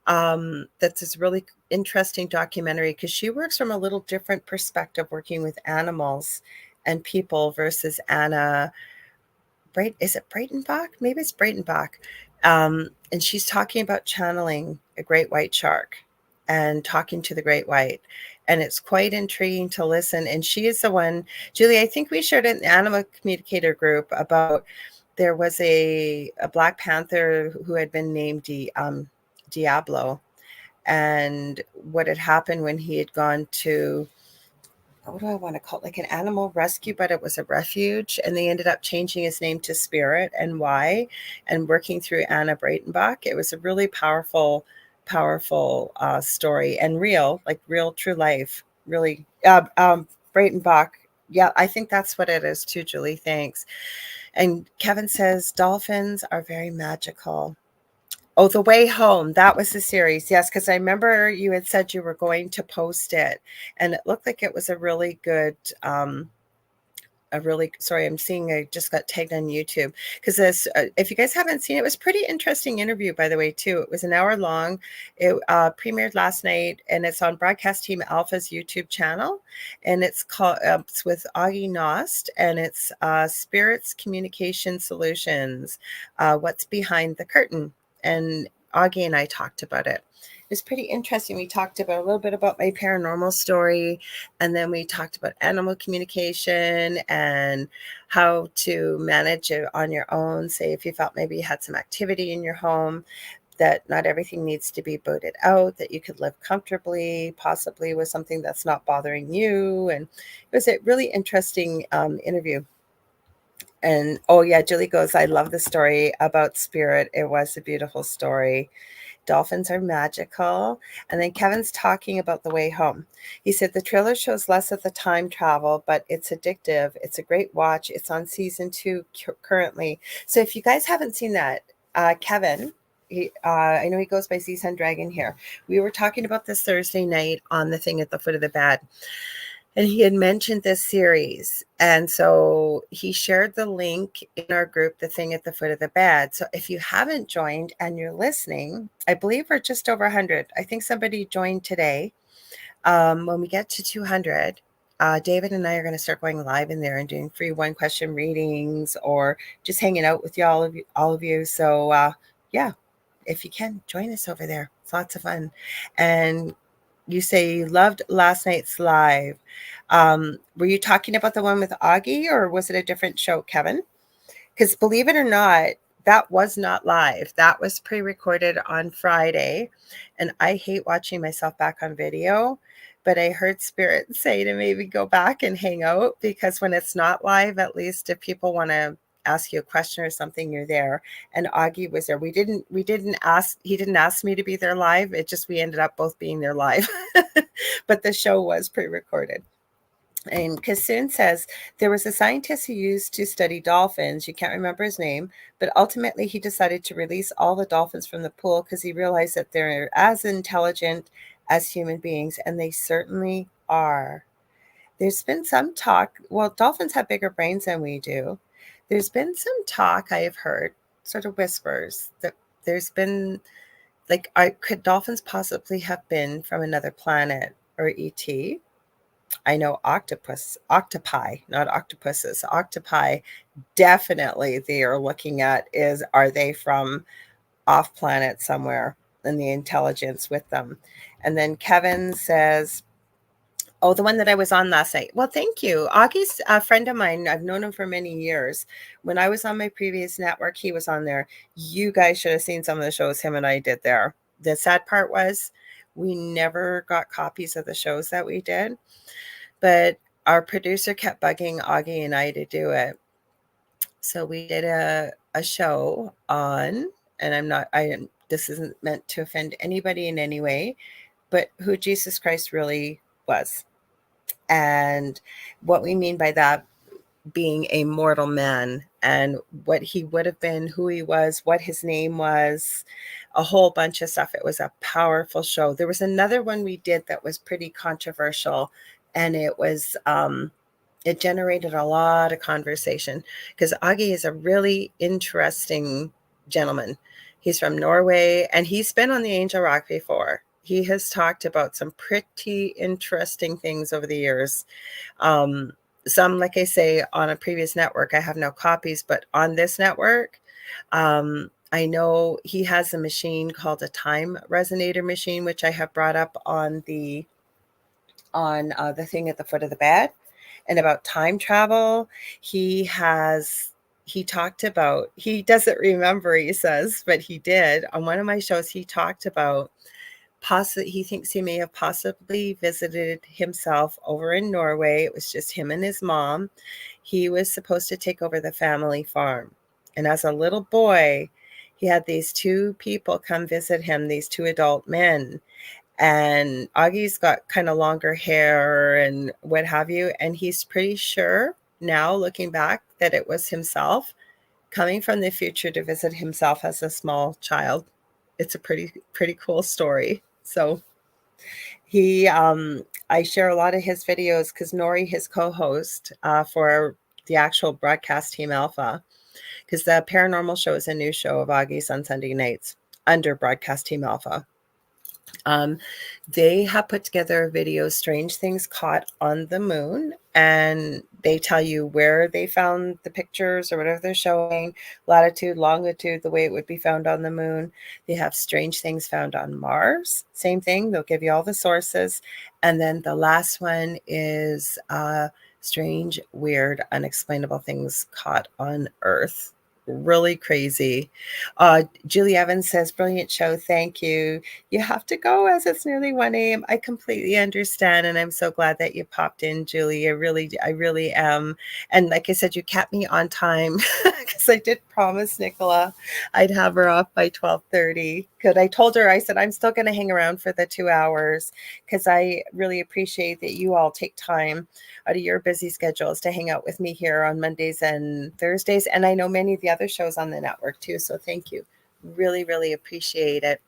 A: That's this really interesting documentary, because she works from a little different perspective, working with animals and people versus Anna. Is it Breitenbach? Maybe it's Breitenbach. And she's talking about channeling a great white shark and talking to the great white. And it's quite intriguing to listen. And she is the one, Julie, I think we shared an animal communicator group about there was a Black Panther who had been named Diablo, and what had happened when he had gone to, what do I want to call it, like an animal rescue, but it was a refuge, and they ended up changing his name to Spirit, and why, and working through Anna Breitenbach. It was a really powerful story, and real, like real true life, really. Breitenbach, yeah, I think that's what it is too, Julie, thanks. And Kevin says dolphins are very magical. Oh, The Way Home. That was the series. Yes, because I remember you had said you were going to post it, and it looked like it was a really good, sorry, I'm seeing I just got tagged on YouTube, because this, if you guys haven't seen it, it was pretty interesting interview, by the way, too. It was an hour long. It premiered last night, and it's on Broadcast Team Alpha's YouTube channel, and it's called, it's with Augie Nost, and it's Spirits Communication Solutions, What's Behind the Curtain. And Augie and I talked about it. It was pretty interesting. We talked about a little bit about my paranormal story, and then we talked about animal communication and how to manage it on your own. Say if you felt maybe you had some activity in your home, that not everything needs to be booted out, that you could live comfortably, possibly with something that's not bothering you. And it was a really interesting interview. And oh yeah, Julie goes, I love the story about Spirit. It was a beautiful story. Dolphins are magical. And then Kevin's talking about The Way Home. He said the trailer shows less of the time travel, but it's addictive. It's a great watch. It's on season 2 currently. So if you guys haven't seen that, Kevin, I know he goes by Season Dragon here. We were talking about this Thursday night on the thing at the foot of the bed, and he had mentioned this series. And so he shared the link in our group, The Thing at the Foot of the Bed. So if you haven't joined and you're listening, I believe we're just over 100. I think somebody joined today. When we get to 200, David and I are going to start going live in there and doing free 1-question readings, or just hanging out with all of you. So yeah, if you can, join us over there. It's lots of fun. And you say you loved last night's live. Were you talking about the one with Augie, or was it a different show, Kevin? Because believe it or not, that was not live. That was pre-recorded on Friday. And I hate watching myself back on video, but I heard Spirit say to maybe go back and hang out, because when it's not live, at least if people want to ask you a question or something, you're there. And Augie was there. He didn't ask me to be there live. It just, we ended up both being there live. But the show was pre-recorded. And Kassoon says there was a scientist who used to study dolphins. You can't remember his name, but ultimately he decided to release all the dolphins from the pool because he realized that they're as intelligent as human beings, and they certainly are. There's been some talk, well, dolphins have bigger brains than we do. There's been some talk I have heard, sort of whispers, that there's been, like, could dolphins possibly have been from another planet or ET? I know octopi, not octopuses. Octopi, definitely they are looking at is, are they from off planet somewhere, and the intelligence with them. And then Kevin says, oh, the one that I was on last night. Well, thank you. Augie's a friend of mine. I've known him for many years. When I was on my previous network, he was on there. You guys should have seen some of the shows him and I did there. The sad part was we never got copies of the shows that we did, but our producer kept bugging Augie and I to do it. So we did a show on, and this isn't meant to offend anybody in any way, but who Jesus Christ really was. And what we mean by that being a mortal man, and what he would have been, who he was, what his name was, a whole bunch of stuff. It was a powerful show. There was another one we did that was pretty controversial, and it was it generated a lot of conversation, because Augie is a really interesting gentleman. He's from Norway, and he's been on the Angel Rock before. He has talked about some pretty interesting things over the years. Some, like I say, on a previous network, I have no copies, but on this network, I know he has a machine called a time resonator machine, which I have brought up on the thing at the foot of the bed. And about time travel, he has he talked about, he doesn't remember, he says, but he did. On one of my shows, he talked about he thinks he may have possibly visited himself over in Norway. It was just him and his mom. He was supposed to take over the family farm. And as a little boy, he had these two people come visit him, these two adult men. And Augie's got kind of longer hair and what have you. And he's pretty sure now, looking back, that it was himself coming from the future to visit himself as a small child. It's a pretty cool story. So he, I share a lot of his videos because Nori, his co-host for the actual broadcast Team Alpha, because the Paranormal Show is a new show of Augie's on Sunday nights under broadcast Team Alpha. They have put together a video, Strange Things Caught on the Moon, and they tell you where they found the pictures or whatever they're showing, latitude, longitude, the way it would be found on the moon. They have strange things found on Mars. Same thing. They'll give you all the sources. And then the last one is strange, weird, unexplainable things caught on Earth. Really crazy. Julie Evans says, brilliant show. Thank you. You have to go as it's nearly 1 a.m. I completely understand. And I'm so glad that you popped in, Julie. I really am. And like I said, you kept me on time because I did promise Nicola I'd have her off by 12:30. Because I told her, I said, I'm still going to hang around for the 2 hours because I really appreciate that you all take time out of your busy schedules to hang out with me here on Mondays and Thursdays. And I know many of the other shows on the network too. So thank you. Really, really appreciate it.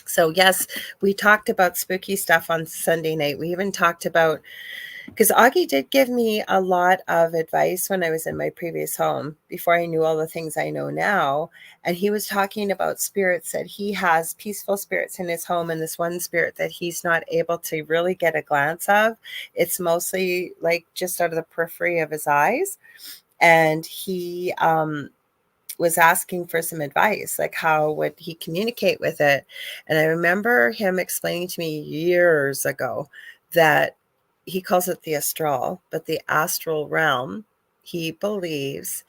A: So yes, we talked about spooky stuff on Sunday night. We even talked about, because Augie did give me a lot of advice when I was in my previous home before I knew all the things I know now. And he was talking about spirits, that he has peaceful spirits in his home, and this one spirit that he's not able to really get a glance of. It's mostly like just out of the periphery of his eyes. And he was asking for some advice, like how would he communicate with it? And I remember him explaining to me years ago that he calls it the astral, but the astral realm, he believes,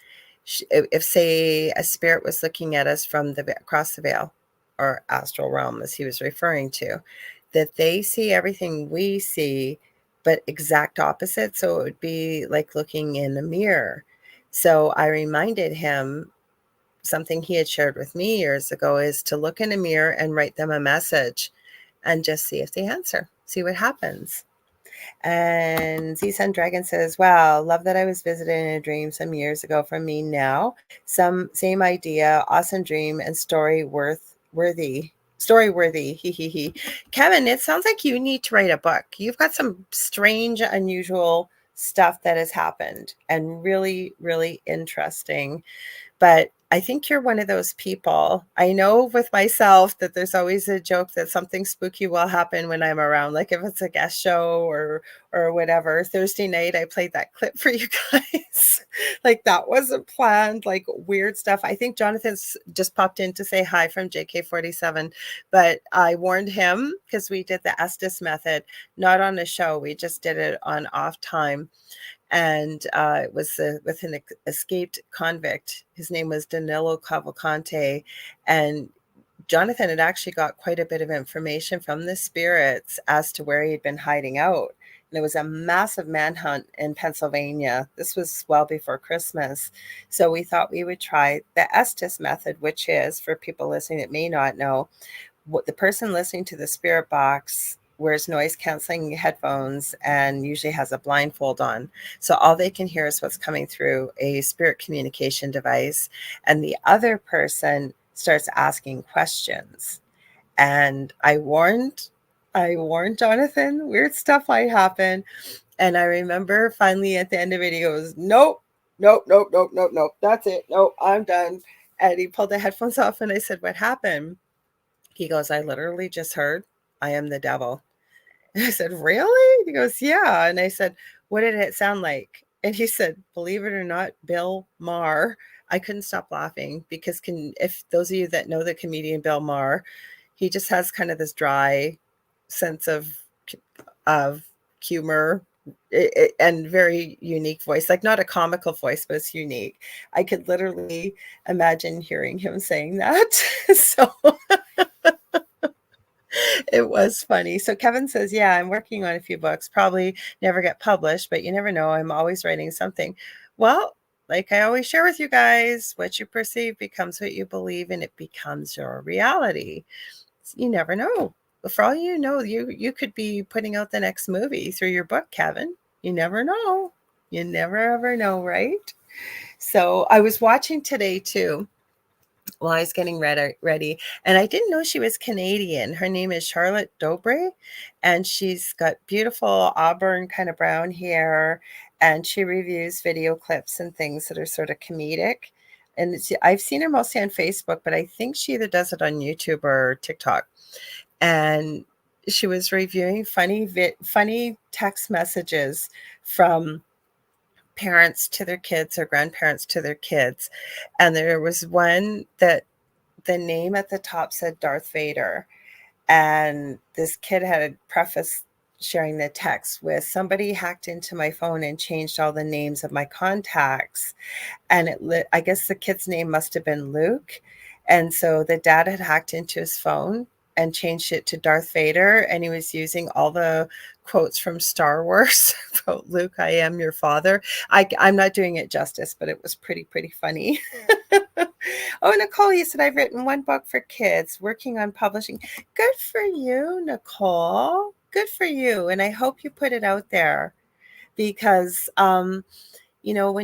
A: if say a spirit was looking at us from across the veil, or astral realm as he was referring to, that they see everything we see, but exact opposite. So it would be like looking in a mirror. So I reminded him, something he had shared with me years ago, is to look in a mirror and write them a message and just see if they answer, see what happens. And Z-Sun Dragon says, wow, love that I was visited in a dream some years ago from me now. Same idea, awesome dream and story worthy. He he he. Kevin, it sounds like you need to write a book. You've got some strange, unusual stuff that has happened and really, really interesting. But I think you're one of those people. I know with myself that there's always a joke that something spooky will happen when I'm around, like if it's a guest show or whatever. Thursday night, I played that clip for you guys. Like that wasn't planned, like weird stuff. I think Jonathan's just popped in to say hi from JK47, but I warned him because we did the Estes method, not on a show. We just did it on off time. And it was with an escaped convict. His name was Danilo Cavalcante. And Jonathan had actually got quite a bit of information from the spirits as to where he'd been hiding out. And there was a massive manhunt in Pennsylvania. This was well before Christmas. So we thought we would try the Estes method, which is, for people listening that may not know, what the person listening to the spirit box wears noise canceling headphones and usually has a blindfold on. So all they can hear is what's coming through a spirit communication device. And the other person starts asking questions. And I warned Jonathan, weird stuff might happen. And I remember finally at the end of it, he goes, nope. That's it. Nope, I'm done. And he pulled the headphones off and I said, what happened? He goes, I literally just heard, I am the devil. And I said, really? He goes, yeah. And I said, what did it sound like? And he said, believe it or not, Bill Maher. I couldn't stop laughing because if those of you that know the comedian Bill Maher, he just has kind of this dry sense of humor. and very unique voice, like not a comical voice, but it's unique. I could literally imagine hearing him saying that. So it was funny. So Kevin says, yeah, I'm working on a few books, probably never get published, but you never know. I'm always writing something. Well, like I always share with you guys, what you perceive becomes what you believe, and it becomes your reality. You never know. For all you know, you could be putting out the next movie through your book, Kevin. You never know. You never ever know, right? So I was watching today too, while I was getting ready, and I didn't know she was Canadian. Her name is Charlotte Dobre, and she's got beautiful auburn kind of brown hair, and she reviews video clips and things that are sort of comedic. And I've seen her mostly on Facebook, but I think she either does it on YouTube or TikTok. And she was reviewing funny text messages from parents to their kids or grandparents to their kids. And there was one that the name at the top said Darth Vader. And this kid had a preface sharing the text with, somebody hacked into my phone and changed all the names of my contacts. And I guess the kid's name must have been Luke. And so the dad had hacked into his phone and changed it to Darth Vader. And he was using all the quotes from Star Wars about Luke, I am your father. I'm not doing it justice, but it was pretty funny. Oh, Nicole, you said I've written one book for kids, working on publishing. Good for you, Nicole. Good for you. And I hope you put it out there because, when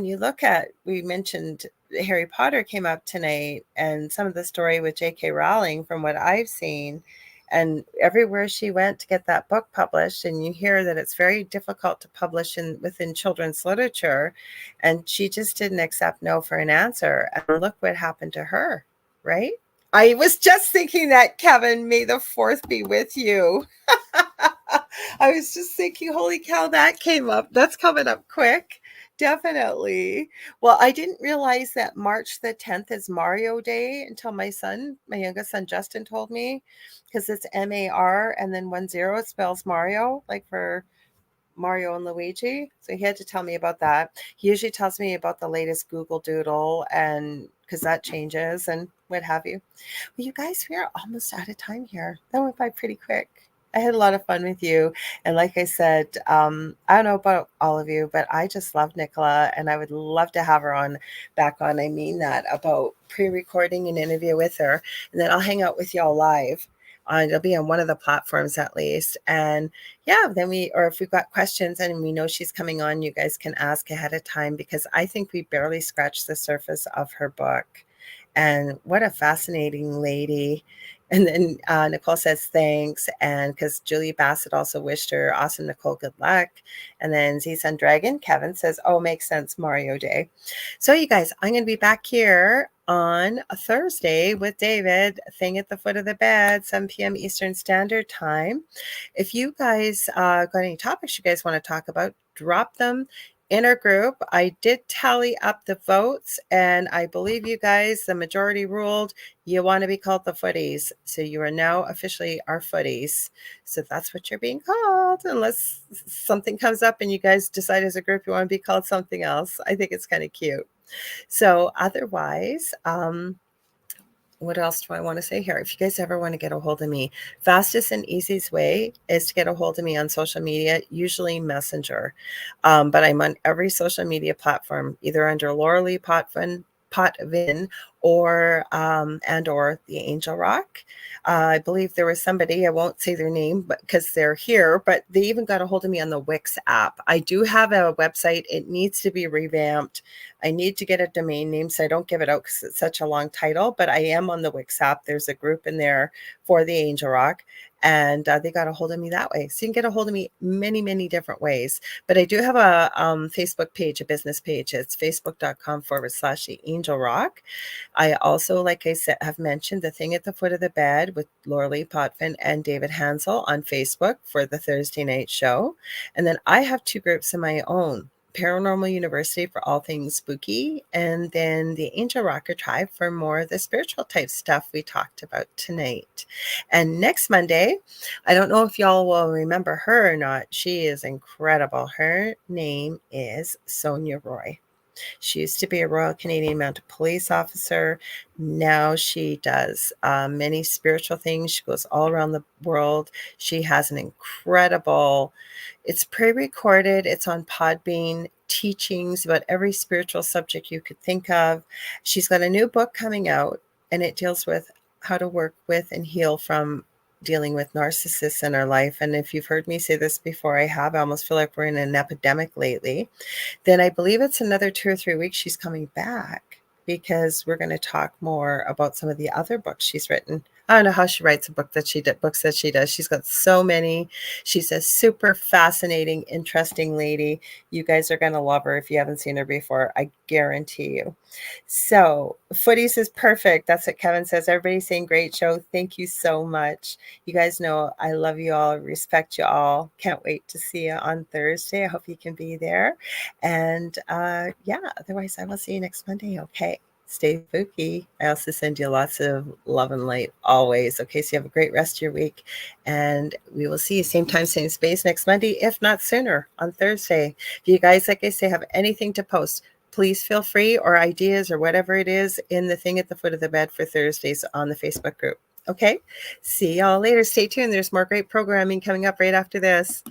A: you look at, we mentioned Harry Potter came up tonight, and some of the story with J.K. Rowling, from what I've seen, and everywhere she went to get that book published, and you hear that it's very difficult to publish within children's literature, and she just didn't accept no for an answer. And look what happened to her, right? I was just thinking that, Kevin, may the fourth be with you. I was just thinking, holy cow, that came up. That's coming up quick. Definitely. Well, I didn't realize that March the 10th is Mario Day until my youngest son, Justin, told me, because it's MAR and then 10, it spells Mario, like for Mario and Luigi. So he had to tell me about that. He usually tells me about the latest Google Doodle, and because that changes and what have you. Well, you guys, we are almost out of time here. That went by pretty quick. I had a lot of fun with you. And like I said, I don't know about all of you, but I just love Nicola, and I would love to have her back on. I mean that, about pre-recording an interview with her. And then I'll hang out with y'all live. It'll be on one of the platforms at least. And yeah, then if we've got questions and we know she's coming on, you guys can ask ahead of time, because I think we barely scratched the surface of her book. And what a fascinating lady. And then Nicole says thanks. And because Julie Bassett also wished her, awesome, Nicole, good luck. And then Z-Sun Dragon, Kevin says, oh, makes sense, Mario Day. So you guys, I'm going to be back here on a Thursday with David, Thing at the Foot of the Bed, 7 p.m. Eastern Standard Time. If you guys got any topics you guys want to talk about, drop them in our group. I did tally up the votes, and I believe you guys, the majority ruled you want to be called the Footies. So you are now officially our Footies. So that's what you're being called, unless something comes up and you guys decide as a group you want to be called something else. I think it's kind of cute. So otherwise, what else do I want to say here? If you guys ever want to get a hold of me, fastest and easiest way is to get a hold of me on social media, usually Messenger. But I'm on every social media platform, either under Lorilei Potvin or the Angel Rock. I believe there was somebody, I won't say their name, but because they're here, but they even got a hold of me on the Wix app. I do have a website. It needs to be revamped. I need to get a domain name, so I don't give it out because it's such a long title, but I am on the Wix app. There's a group in there for the Angel Rock, and they got a hold of me that way. So you can get a hold of me many different ways. But I do have a Facebook page, a business page. It's facebook.com/the Angel Rock. I also, like I said, have mentioned the Thing at the Foot of the Bed with Lorilei Potvin and David Hansel on Facebook for the Thursday night show. And then I have two groups of my own. Paranormal University for all things spooky, and then the Angel Rocker Tribe for more of the spiritual type stuff we talked about tonight. And next Monday, I don't know if y'all will remember her or not. She is incredible. Her name is Sonia Roy. She used to be a Royal Canadian Mounted Police officer. Now she does many spiritual things. She goes all around the world. She has an incredible, it's pre-recorded, it's on Podbean, teachings about every spiritual subject you could think of. She's got a new book coming out, and it deals with how to work with and heal from dealing with narcissists in our life. And if you've heard me say this before, I almost feel like we're in an epidemic lately. Then I believe it's another 2 or 3 weeks she's coming back, because we're going to talk more about some of the other books she's written. I don't know how she writes books that she does. She's got so many. She's a super fascinating, interesting lady. You guys are going to love her if you haven't seen her before. I guarantee you. So Footies is perfect. That's what Kevin says. Everybody's saying great show. Thank you so much. You guys know I love you all, respect you all. Can't wait to see you on Thursday. I hope you can be there. And otherwise I will see you next Monday. Okay. Stay spooky. I also send you lots of love and light always. Okay, so you have a great rest of your week. And we will see you same time, same space next Monday, if not sooner, on Thursday. If you guys, like I say, have anything to post, please feel free, or ideas or whatever it is, in the thing at the foot of the bed for Thursdays on the Facebook group. Okay, see y'all later. Stay tuned. There's more great programming coming up right after this.